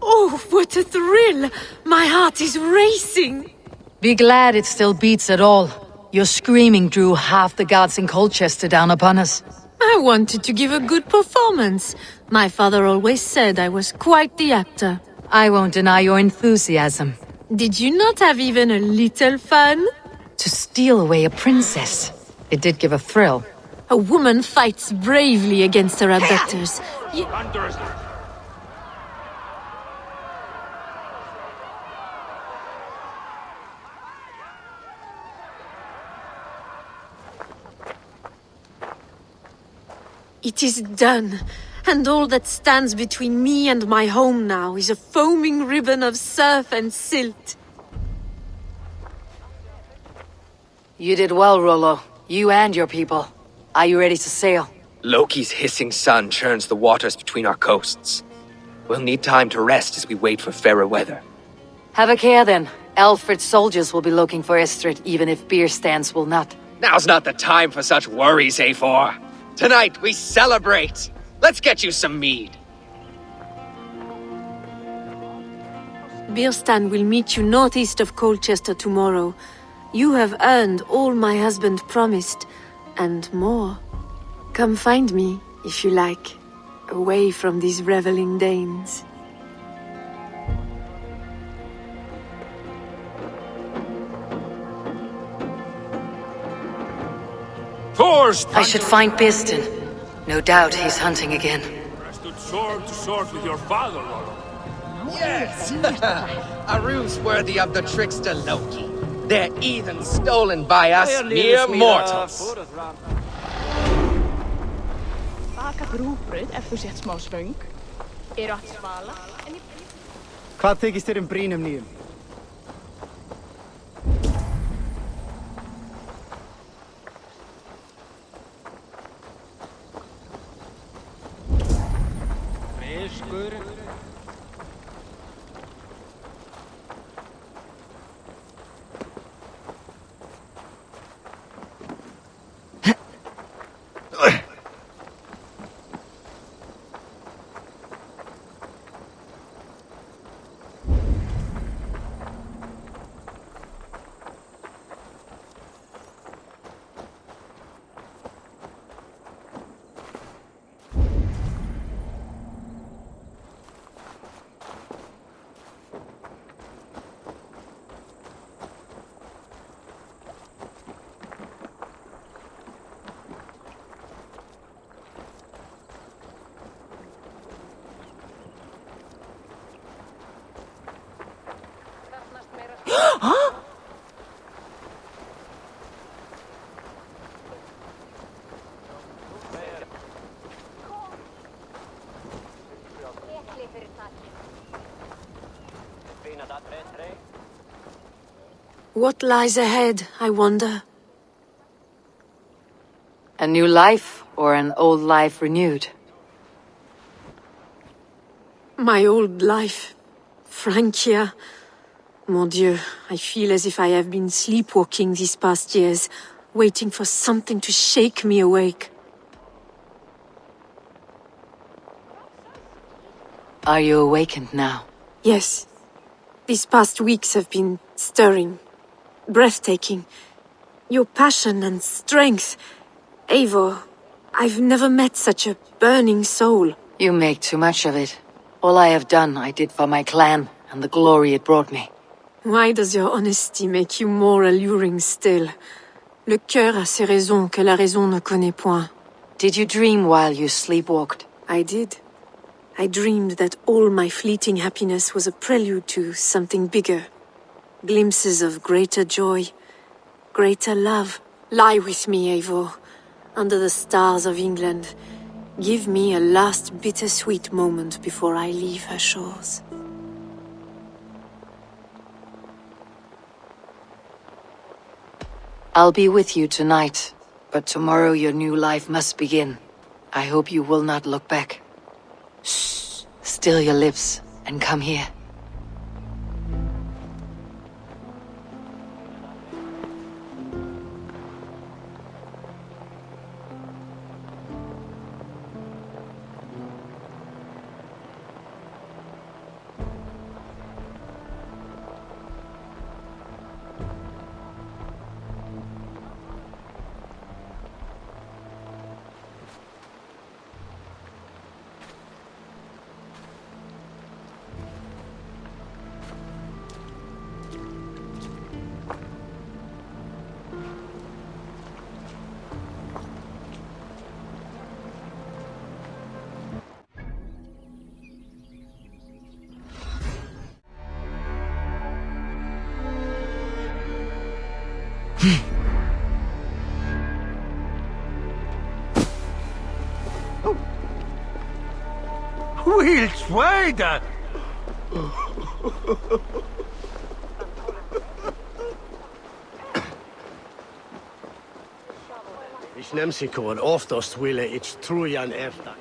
Oh, what a thrill! My heart is racing! Be glad it still beats at all. Your screaming drew half the guards in Colchester down upon us. I wanted to give a good performance. My father always said I was quite the actor. I won't deny your enthusiasm. Did you not have even a little fun? To steal away a princess. It did give a thrill. A woman fights bravely against her abductors. It is done, and all that stands between me and my home now is a foaming ribbon of surf and silt. You did well, Rollo. You and your people. Are you ready to sail? Loki's hissing sun churns the waters between our coasts. We'll need time to rest as we wait for fairer weather. Have a care then. Alfred's soldiers will be looking for Estrid, even if beer stands will not. Now's not the time for such worries, A4. Tonight we celebrate. Let's get you some mead. Birstan will meet you northeast of Colchester tomorrow. You have earned all my husband promised, and more. Come find me, if you like, away from these reveling Danes. I should find Birstan. No doubt he's hunting again. Stood sword to sword with your father, Rollo. Yes! A ruse worthy of the trickster Loki. They're even stolen by us mere mortals. Bakað rúgbrauð ef þú sett smá svöng. Eru átt svala. Hvað þykist þér brýnum nýjum? Fiskur. What lies ahead, I wonder? A new life or an old life renewed? My old life. Francia. Mon Dieu, I feel as if I have been sleepwalking these past years, waiting for something to shake me awake. Are you awakened now? Yes. These past weeks have been stirring, breathtaking. Your passion and strength. Eivor, I've never met such a burning soul. You make too much of it. All I have done, I did for my clan, and the glory it brought me. Why does your honesty make you more alluring still? Le cœur a ses raisons que la raison ne connaît point. Did you dream while you sleepwalked? I did. I dreamed that all my fleeting happiness was a prelude to something bigger. Glimpses of greater joy, greater love. Lie with me, Eivor, under the stars of England. Give me a last bittersweet moment before I leave her shores. I'll be with you tonight, but tomorrow your new life must begin. I hope you will not look back. Shh, still your lips, and come here. Will Schweider! Ich nehm sie kod, oftast ville ich trujan efter.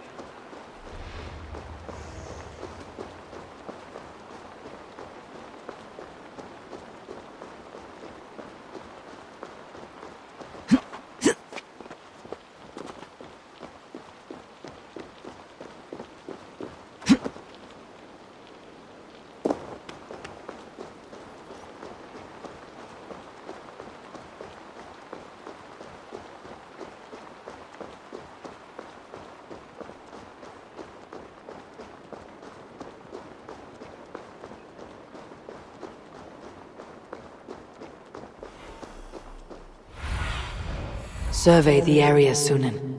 Survey the area, Sunan.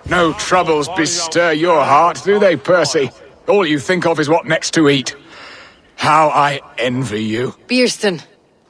No troubles bestir your heart, do they, Percy? All you think of is what next to eat. How I envy you. Bierston,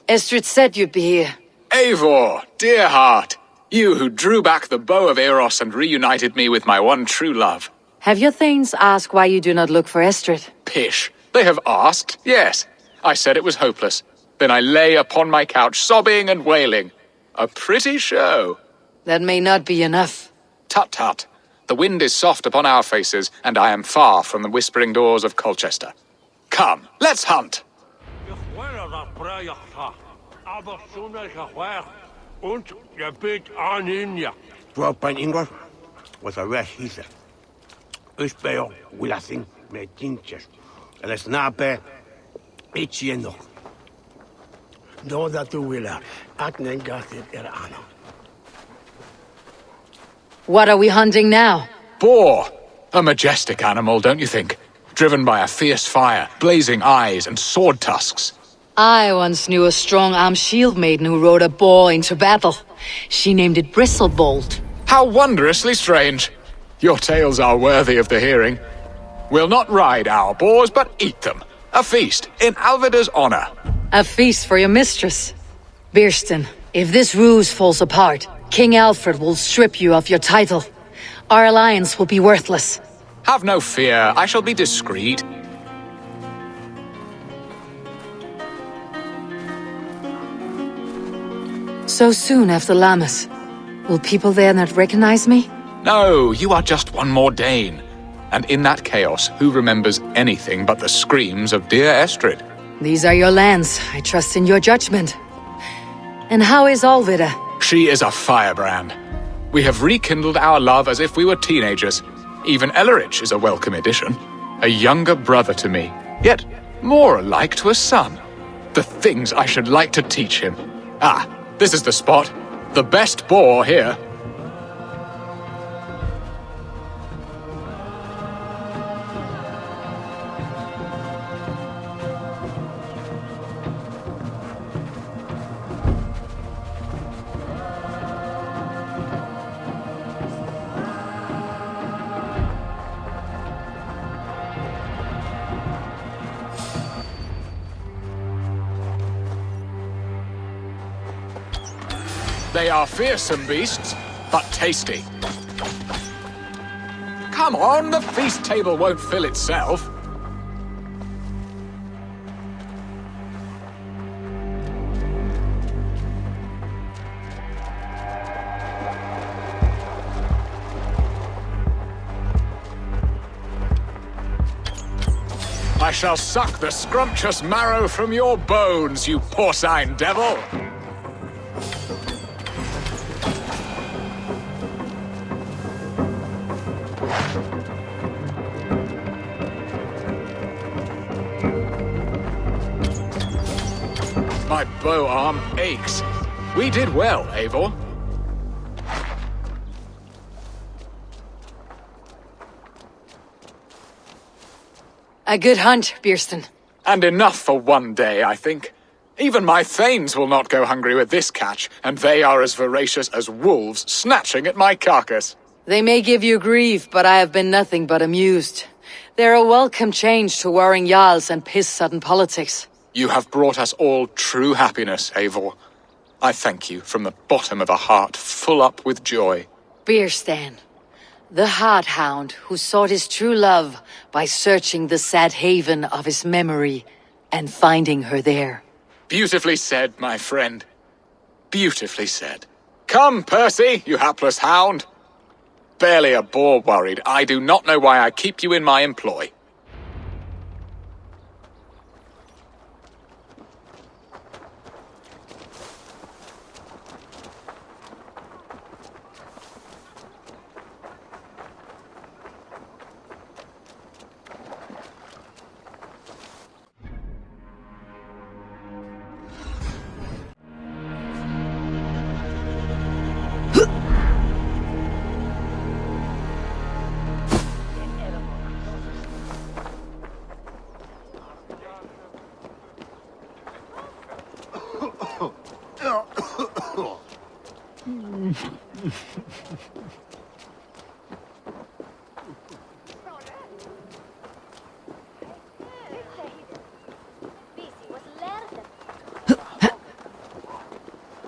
Estrid said you'd be here. Eivor, dear heart, you who drew back the bow of Eros and reunited me with my one true love. Have your thanes asked why you do not look for Estrid? Pish, they have asked, yes. I said it was hopeless. Then I lay upon my couch sobbing and wailing. A pretty show. That may not be enough. Tut tut. The wind is soft upon our faces, and I am far from the whispering doors of Colchester. Come, let's hunt! Tuoppain Ingvar was a rash hisa. Uspeo willasing me tinches. El snape itchiendo. No that tu willa. Aknen gathit ano. What are we hunting now? Boar! A majestic animal, don't you think? Driven by a fierce fire, blazing eyes, and sword tusks. I once knew a strong-armed shield maiden who rode a boar into battle. She named it Bristlebolt. How wondrously strange! Your tales are worthy of the hearing. We'll not ride our boars, but eat them. A feast, in Alvida's honor. A feast for your mistress. Bierston, if this ruse falls apart, King Alfred will strip you of your title. Our alliance will be worthless. Have no fear, I shall be discreet. So soon after Lammas. Will people there not recognize me? No, you are just one more Dane. And in that chaos, who remembers anything but the screams of dear Estrid? These are your lands. I trust in your judgment. And how is Alvida? She is a firebrand. We have rekindled our love as if we were teenagers. Even Ellerich is a welcome addition. A younger brother to me, yet more alike to a son. The things I should like to teach him. Ah, this is the spot. The best boar here. They are fearsome beasts, but tasty. Come on, the feast table won't fill itself. I shall suck the scrumptious marrow from your bones, you porcine devil! My bow arm aches. We did well, Eivor. A good hunt, Björsten. And enough for one day, I think. Even my thanes will not go hungry with this catch, and they are as voracious as wolves snatching at my carcass. They may give you grief, but I have been nothing but amused. They're a welcome change to warring jarls and piss-sudden politics. You have brought us all true happiness, Eivor. I thank you from the bottom of a heart full up with joy. Björsten, the hard hound who sought his true love by searching the sad haven of his memory and finding her there. Beautifully said, my friend. Beautifully said. Come, Percy, you hapless hound. Barely a boar worried. I do not know why I keep you in my employ.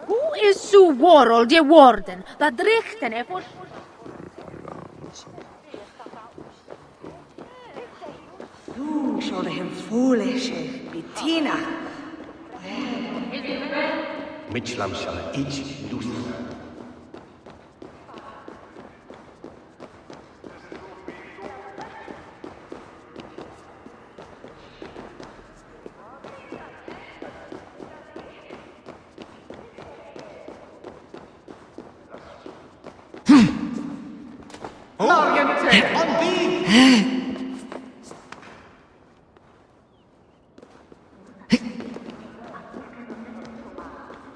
Who is so world je warden, dat richten er voor... Du should him foolish, Bettina. Mitchlam shall each lose.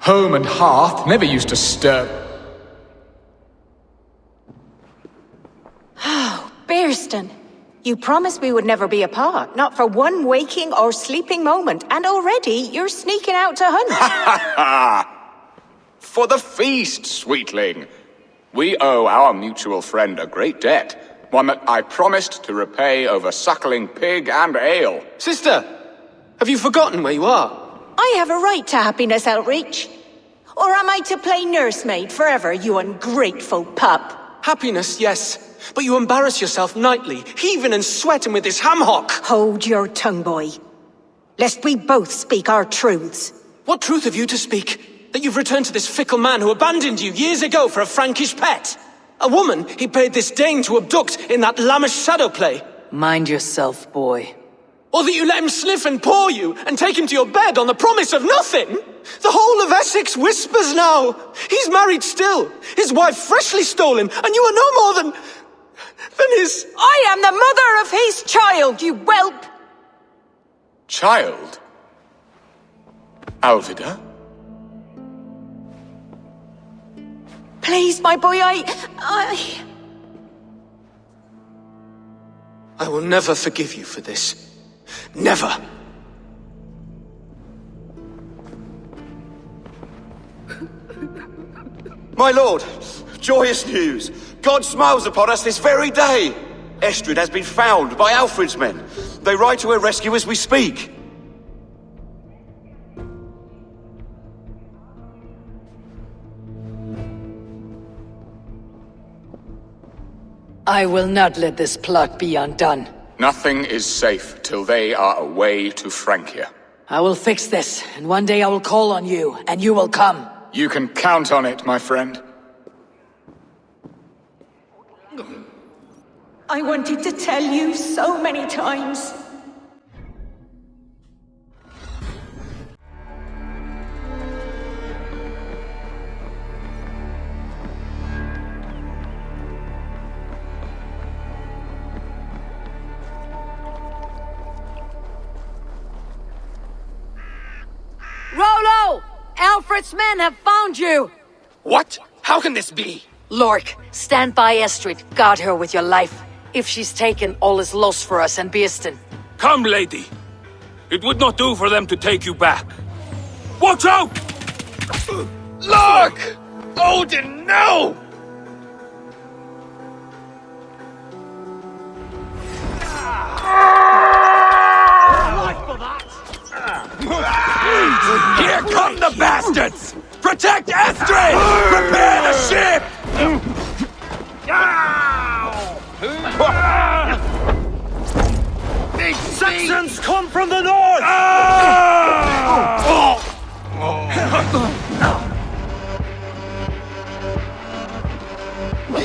Home and hearth never used to stir. Oh, Björsten. You promised we would never be apart, not for one waking or sleeping moment, and already you're sneaking out to hunt. For the feast, sweetling. We owe our mutual friend a great debt, one that I promised to repay over suckling pig and ale. Sister, have you forgotten where you are? I have a right to happiness, Outreach. Or am I to play nursemaid forever, you ungrateful pup? Happiness, yes. but you embarrass yourself nightly, heaving and sweating with this ham-hock. Hold your tongue, boy. Lest we both speak our truths. What truth have you to speak? That you've returned to this fickle man who abandoned you years ago for a Frankish pet? A woman he paid this Dane to abduct in that lammish shadow play? Mind yourself, boy. Or that you let him sniff and paw you, and take him to your bed on the promise of nothing? The whole of Essex whispers now. He's married still, his wife freshly stolen, and you are no more than his... I am the mother of his child, you whelp! Child? Alvida? Please, my boy, I will never forgive you for this. Never! My lord, joyous news! God smiles upon us this very day! Estrid has been found by Alfred's men. They ride to her rescue as we speak. I will not let this plot be undone. Nothing is safe till they are away to Francia. I will fix this, and one day I will call on you, and you will come. You can count on it, my friend. I wanted to tell you so many times. Rollo! Alfred's men have found you! What? How can this be? Lork, stand by Estrid. Guard her with your life. If she's taken, all is lost for us and Beeston. Come, lady. It would not do for them to take you back. Watch out! Look! Odin, no! Here come the bastards! Protect Estrid! Prepare the ship! Saxons come from the north!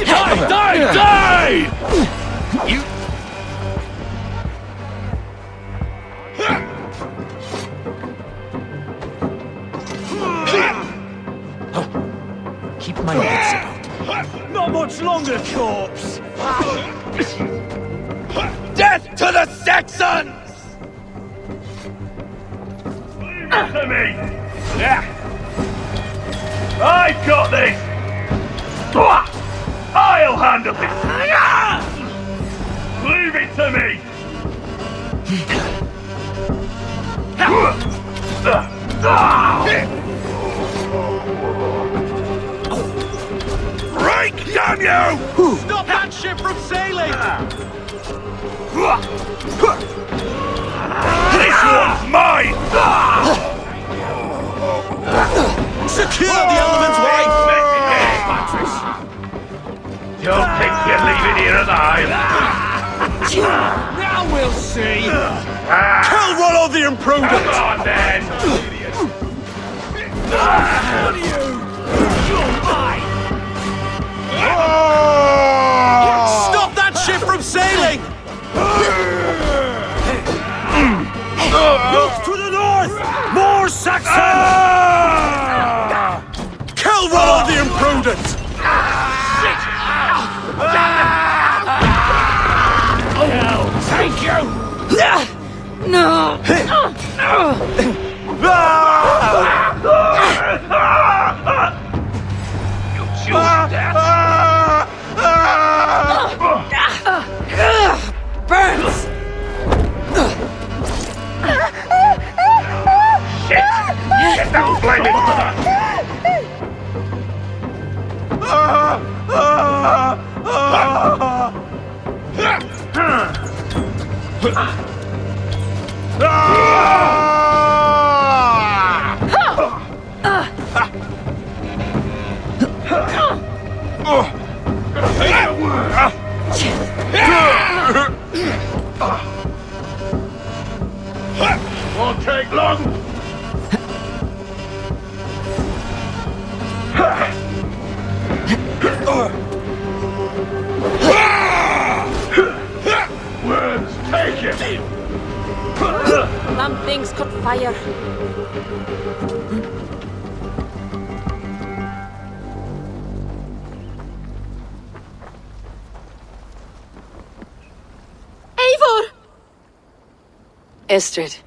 Die! Die! Die! You... Keep my wits about. Not much longer, corpse! Death to the Saxons! Leave it to me! Yeah. I've got this! I'll handle this! Leave it to me! Break, damn you! Stop that ship from sailing! This one's mine! Secure the elements, wife! Don't think you're leaving here alive! Now we'll see! Kill Rollo the Imprudent! Come on, then! What are you? You're mine! Stop that ship from sailing! Look to the north! More Saxons! Kill Rollo the Imprudent! Thank you! No! You choose death! Burns! Shit! Get that blaming mother! things caught fire. Eivor! Estrid,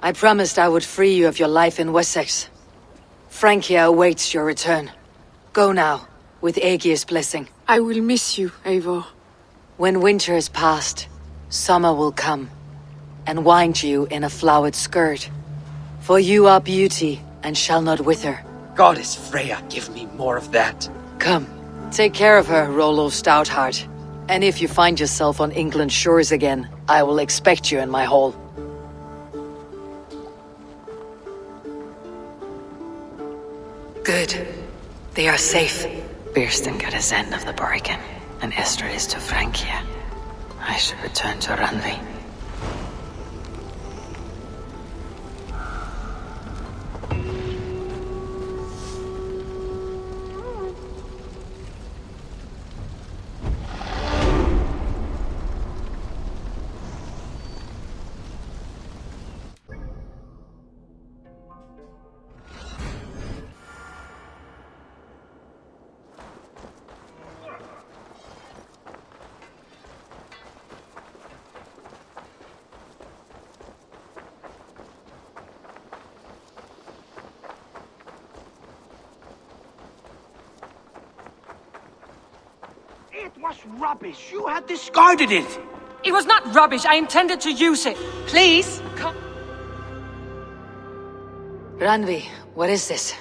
I promised I would free you of your life in Wessex. Francia awaits your return. Go now, with Aegir's blessing. I will miss you, Eivor. When winter is past, summer will come, and wind you in a flowered skirt. For you are beauty, and shall not wither. Goddess Freya, give me more of that. Come, take care of her, Rollo Stoutheart. And if you find yourself on England's shores again, I will expect you in my hall. Good. They are safe. Birsten got his end of the bargain, and Estrid is to Francia. I should return to Randvi. It was rubbish. You had discarded it. It was not rubbish. I intended to use it. Please, come. Randvi, what is this?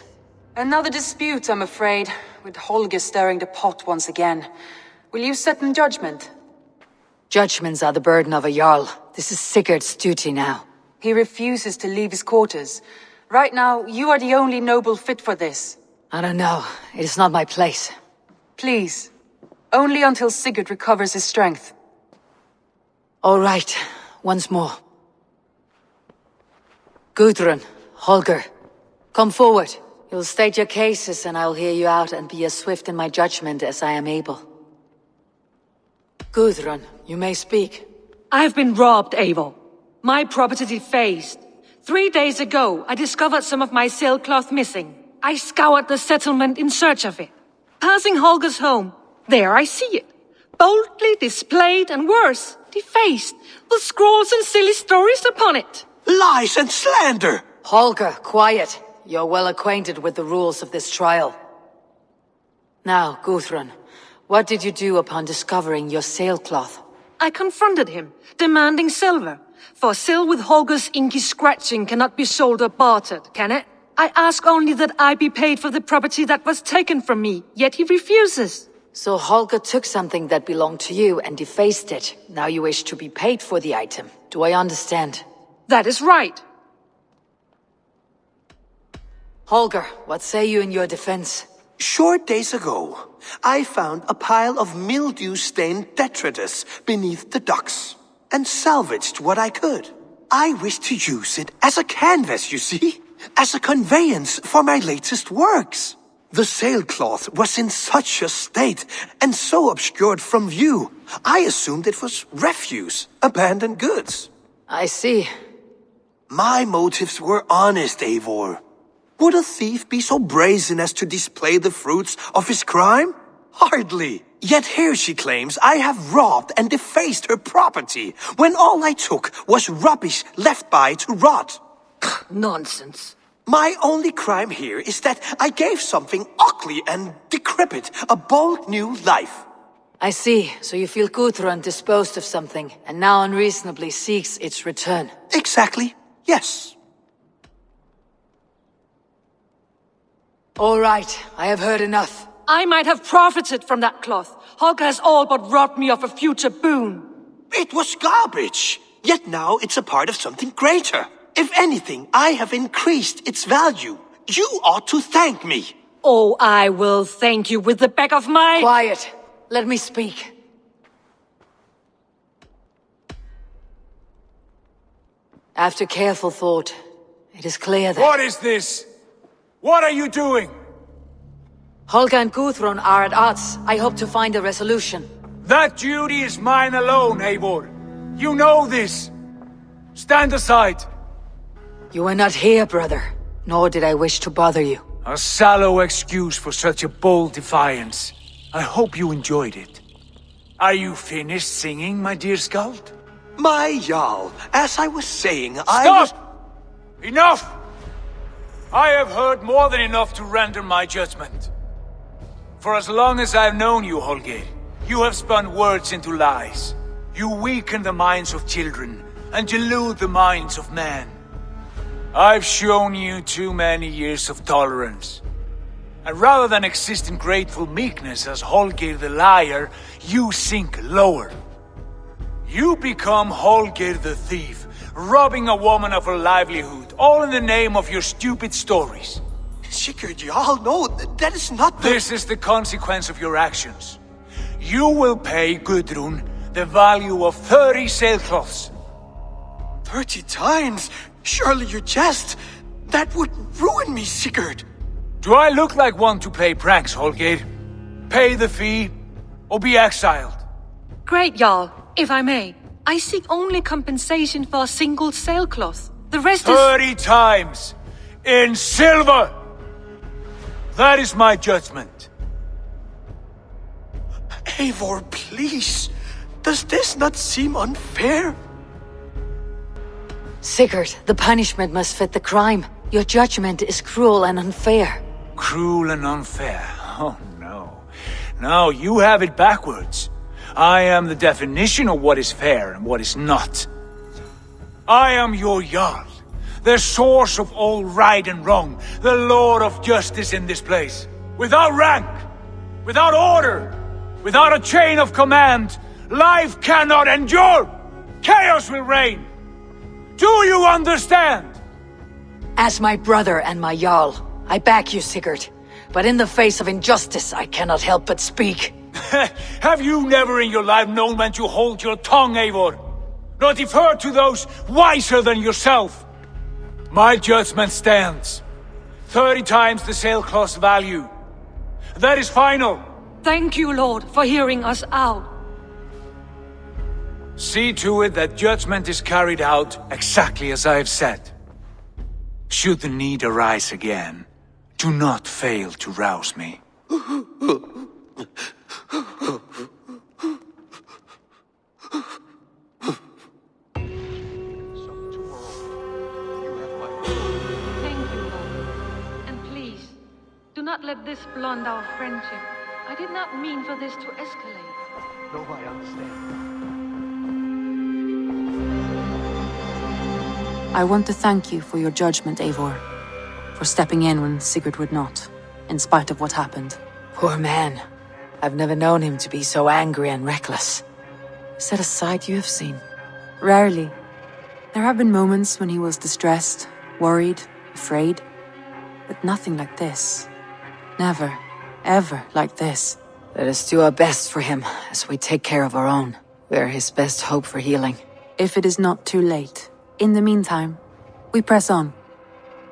Another dispute, I'm afraid, with Holger stirring the pot once again. Will you sit in judgment? Judgments are the burden of a Jarl. This is Sigurd's duty now. He refuses to leave his quarters. Right now, you are the only noble fit for this. I don't know. It is not my place. Please. Only until Sigurd recovers his strength. All right. Once more. Gudrun, Holger, come forward. You'll state your cases and I'll hear you out and be as swift in my judgment as I am able. Gudrun, you may speak. I've been robbed, Eivor. My property defaced. 3 days ago, I discovered some of my sailcloth missing. I scoured the settlement in search of it. Passing Holger's home, there I see it. Boldly displayed and worse, defaced, with scrawls and silly stories upon it. Lies and slander! Holger, quiet. You're well acquainted with the rules of this trial. Now, Gudrun, what did you do upon discovering your sailcloth? I confronted him, demanding silver. For sil with Holger's inky scratching cannot be sold or bartered, can it? I ask only that I be paid for the property that was taken from me, yet he refuses. So Holger took something that belonged to you and defaced it. Now you wish to be paid for the item. Do I understand? That is right. Holger, what say you in your defense? Short days ago, I found a pile of mildew-stained detritus beneath the docks, and salvaged what I could. I wished to use it as a canvas, you see? As a conveyance for my latest works. The sailcloth was in such a state, and so obscured from view, I assumed it was refuse, abandoned goods. I see. My motives were honest, Eivor. Would a thief be so brazen as to display the fruits of his crime? Hardly. Yet here she claims I have robbed and defaced her property, when all I took was rubbish left by to rot. Nonsense. My only crime here is that I gave something ugly and decrepit a bold new life. I see. So you feel Gudrun disposed of something, and now unreasonably seeks its return. Exactly. Yes. All right. I have heard enough. I might have profited from that cloth. Holger has all but robbed me of a future boon. It was garbage. Yet now it's a part of something greater. If anything, I have increased its value. You ought to thank me. Oh, I will thank you with the back of my... Quiet. Let me speak. After careful thought, it is clear that... What is this? What are you doing? Holger and Gudrun are at odds. I hope to find a resolution. That duty is mine alone, Eivor. You know this. Stand aside. You were not here, brother. Nor did I wish to bother you. A sallow excuse for such a bold defiance. I hope you enjoyed it. Are you finished singing, my dear Skald? My Jarl, as I was saying, Stop! Enough! I have heard more than enough to render my judgment. For as long as I've known you, Holger, you have spun words into lies. You weaken the minds of children and delude the minds of men. I've shown you too many years of tolerance. And rather than exist in grateful meekness as Holger the liar, you sink lower. You become Holger the thief, robbing a woman of her livelihood, all in the name of your stupid stories. Sigurd, Jarl, no, that is not the— This is the consequence of your actions. You will pay Gudrun the value of 30 sailcloths. 30 times? Surely you jest. That would ruin me, Sigurd. Do I look like one to play pranks, Holger? Pay the fee, or be exiled. Great, Jarl. If I may, I seek only compensation for a single sailcloth. The rest 30 times! In silver! That is my judgment. Eivor, please. Does this not seem unfair? Sigurd, the punishment must fit the crime. Your judgment is cruel and unfair. Cruel and unfair? Oh no. No, you have it backwards. I am the definition of what is fair and what is not. I am your Jarl, the source of all right and wrong, the lord of justice in this place. Without rank, without order, without a chain of command, life cannot endure. Chaos will reign. Do you understand? As my brother and my Jarl, I back you, Sigurd. But in the face of injustice, I cannot help but speak. Have you never in your life known when to hold your tongue, Eivor? Nor defer to those wiser than yourself? My judgment stands. 30 times the sailcloth's value. That is final. Thank you, Lord, for hearing us out. See to it that judgment is carried out exactly as I have said. Should the need arise again, do not fail to rouse me. Do not let this blunt our friendship. I did not mean for this to escalate. No, I understand. I want to thank you for your judgment, Eivor. For stepping in when Sigurd would not, in spite of what happened. Poor man. I've never known him to be so angry and reckless. Is that a side you have seen? Rarely. There have been moments when he was distressed, worried, afraid. But nothing like this. Never, ever like this. Let us do our best for him, as we take care of our own. We are his best hope for healing. If it is not too late. In the meantime, we press on.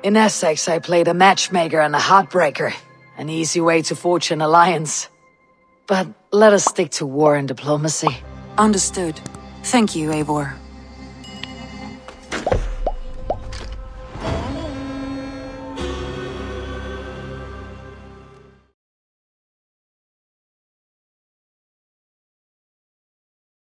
In Essex, I played a matchmaker and a heartbreaker. An easy way to forge an alliance. But let us stick to war and diplomacy. Understood. Thank you, Eivor.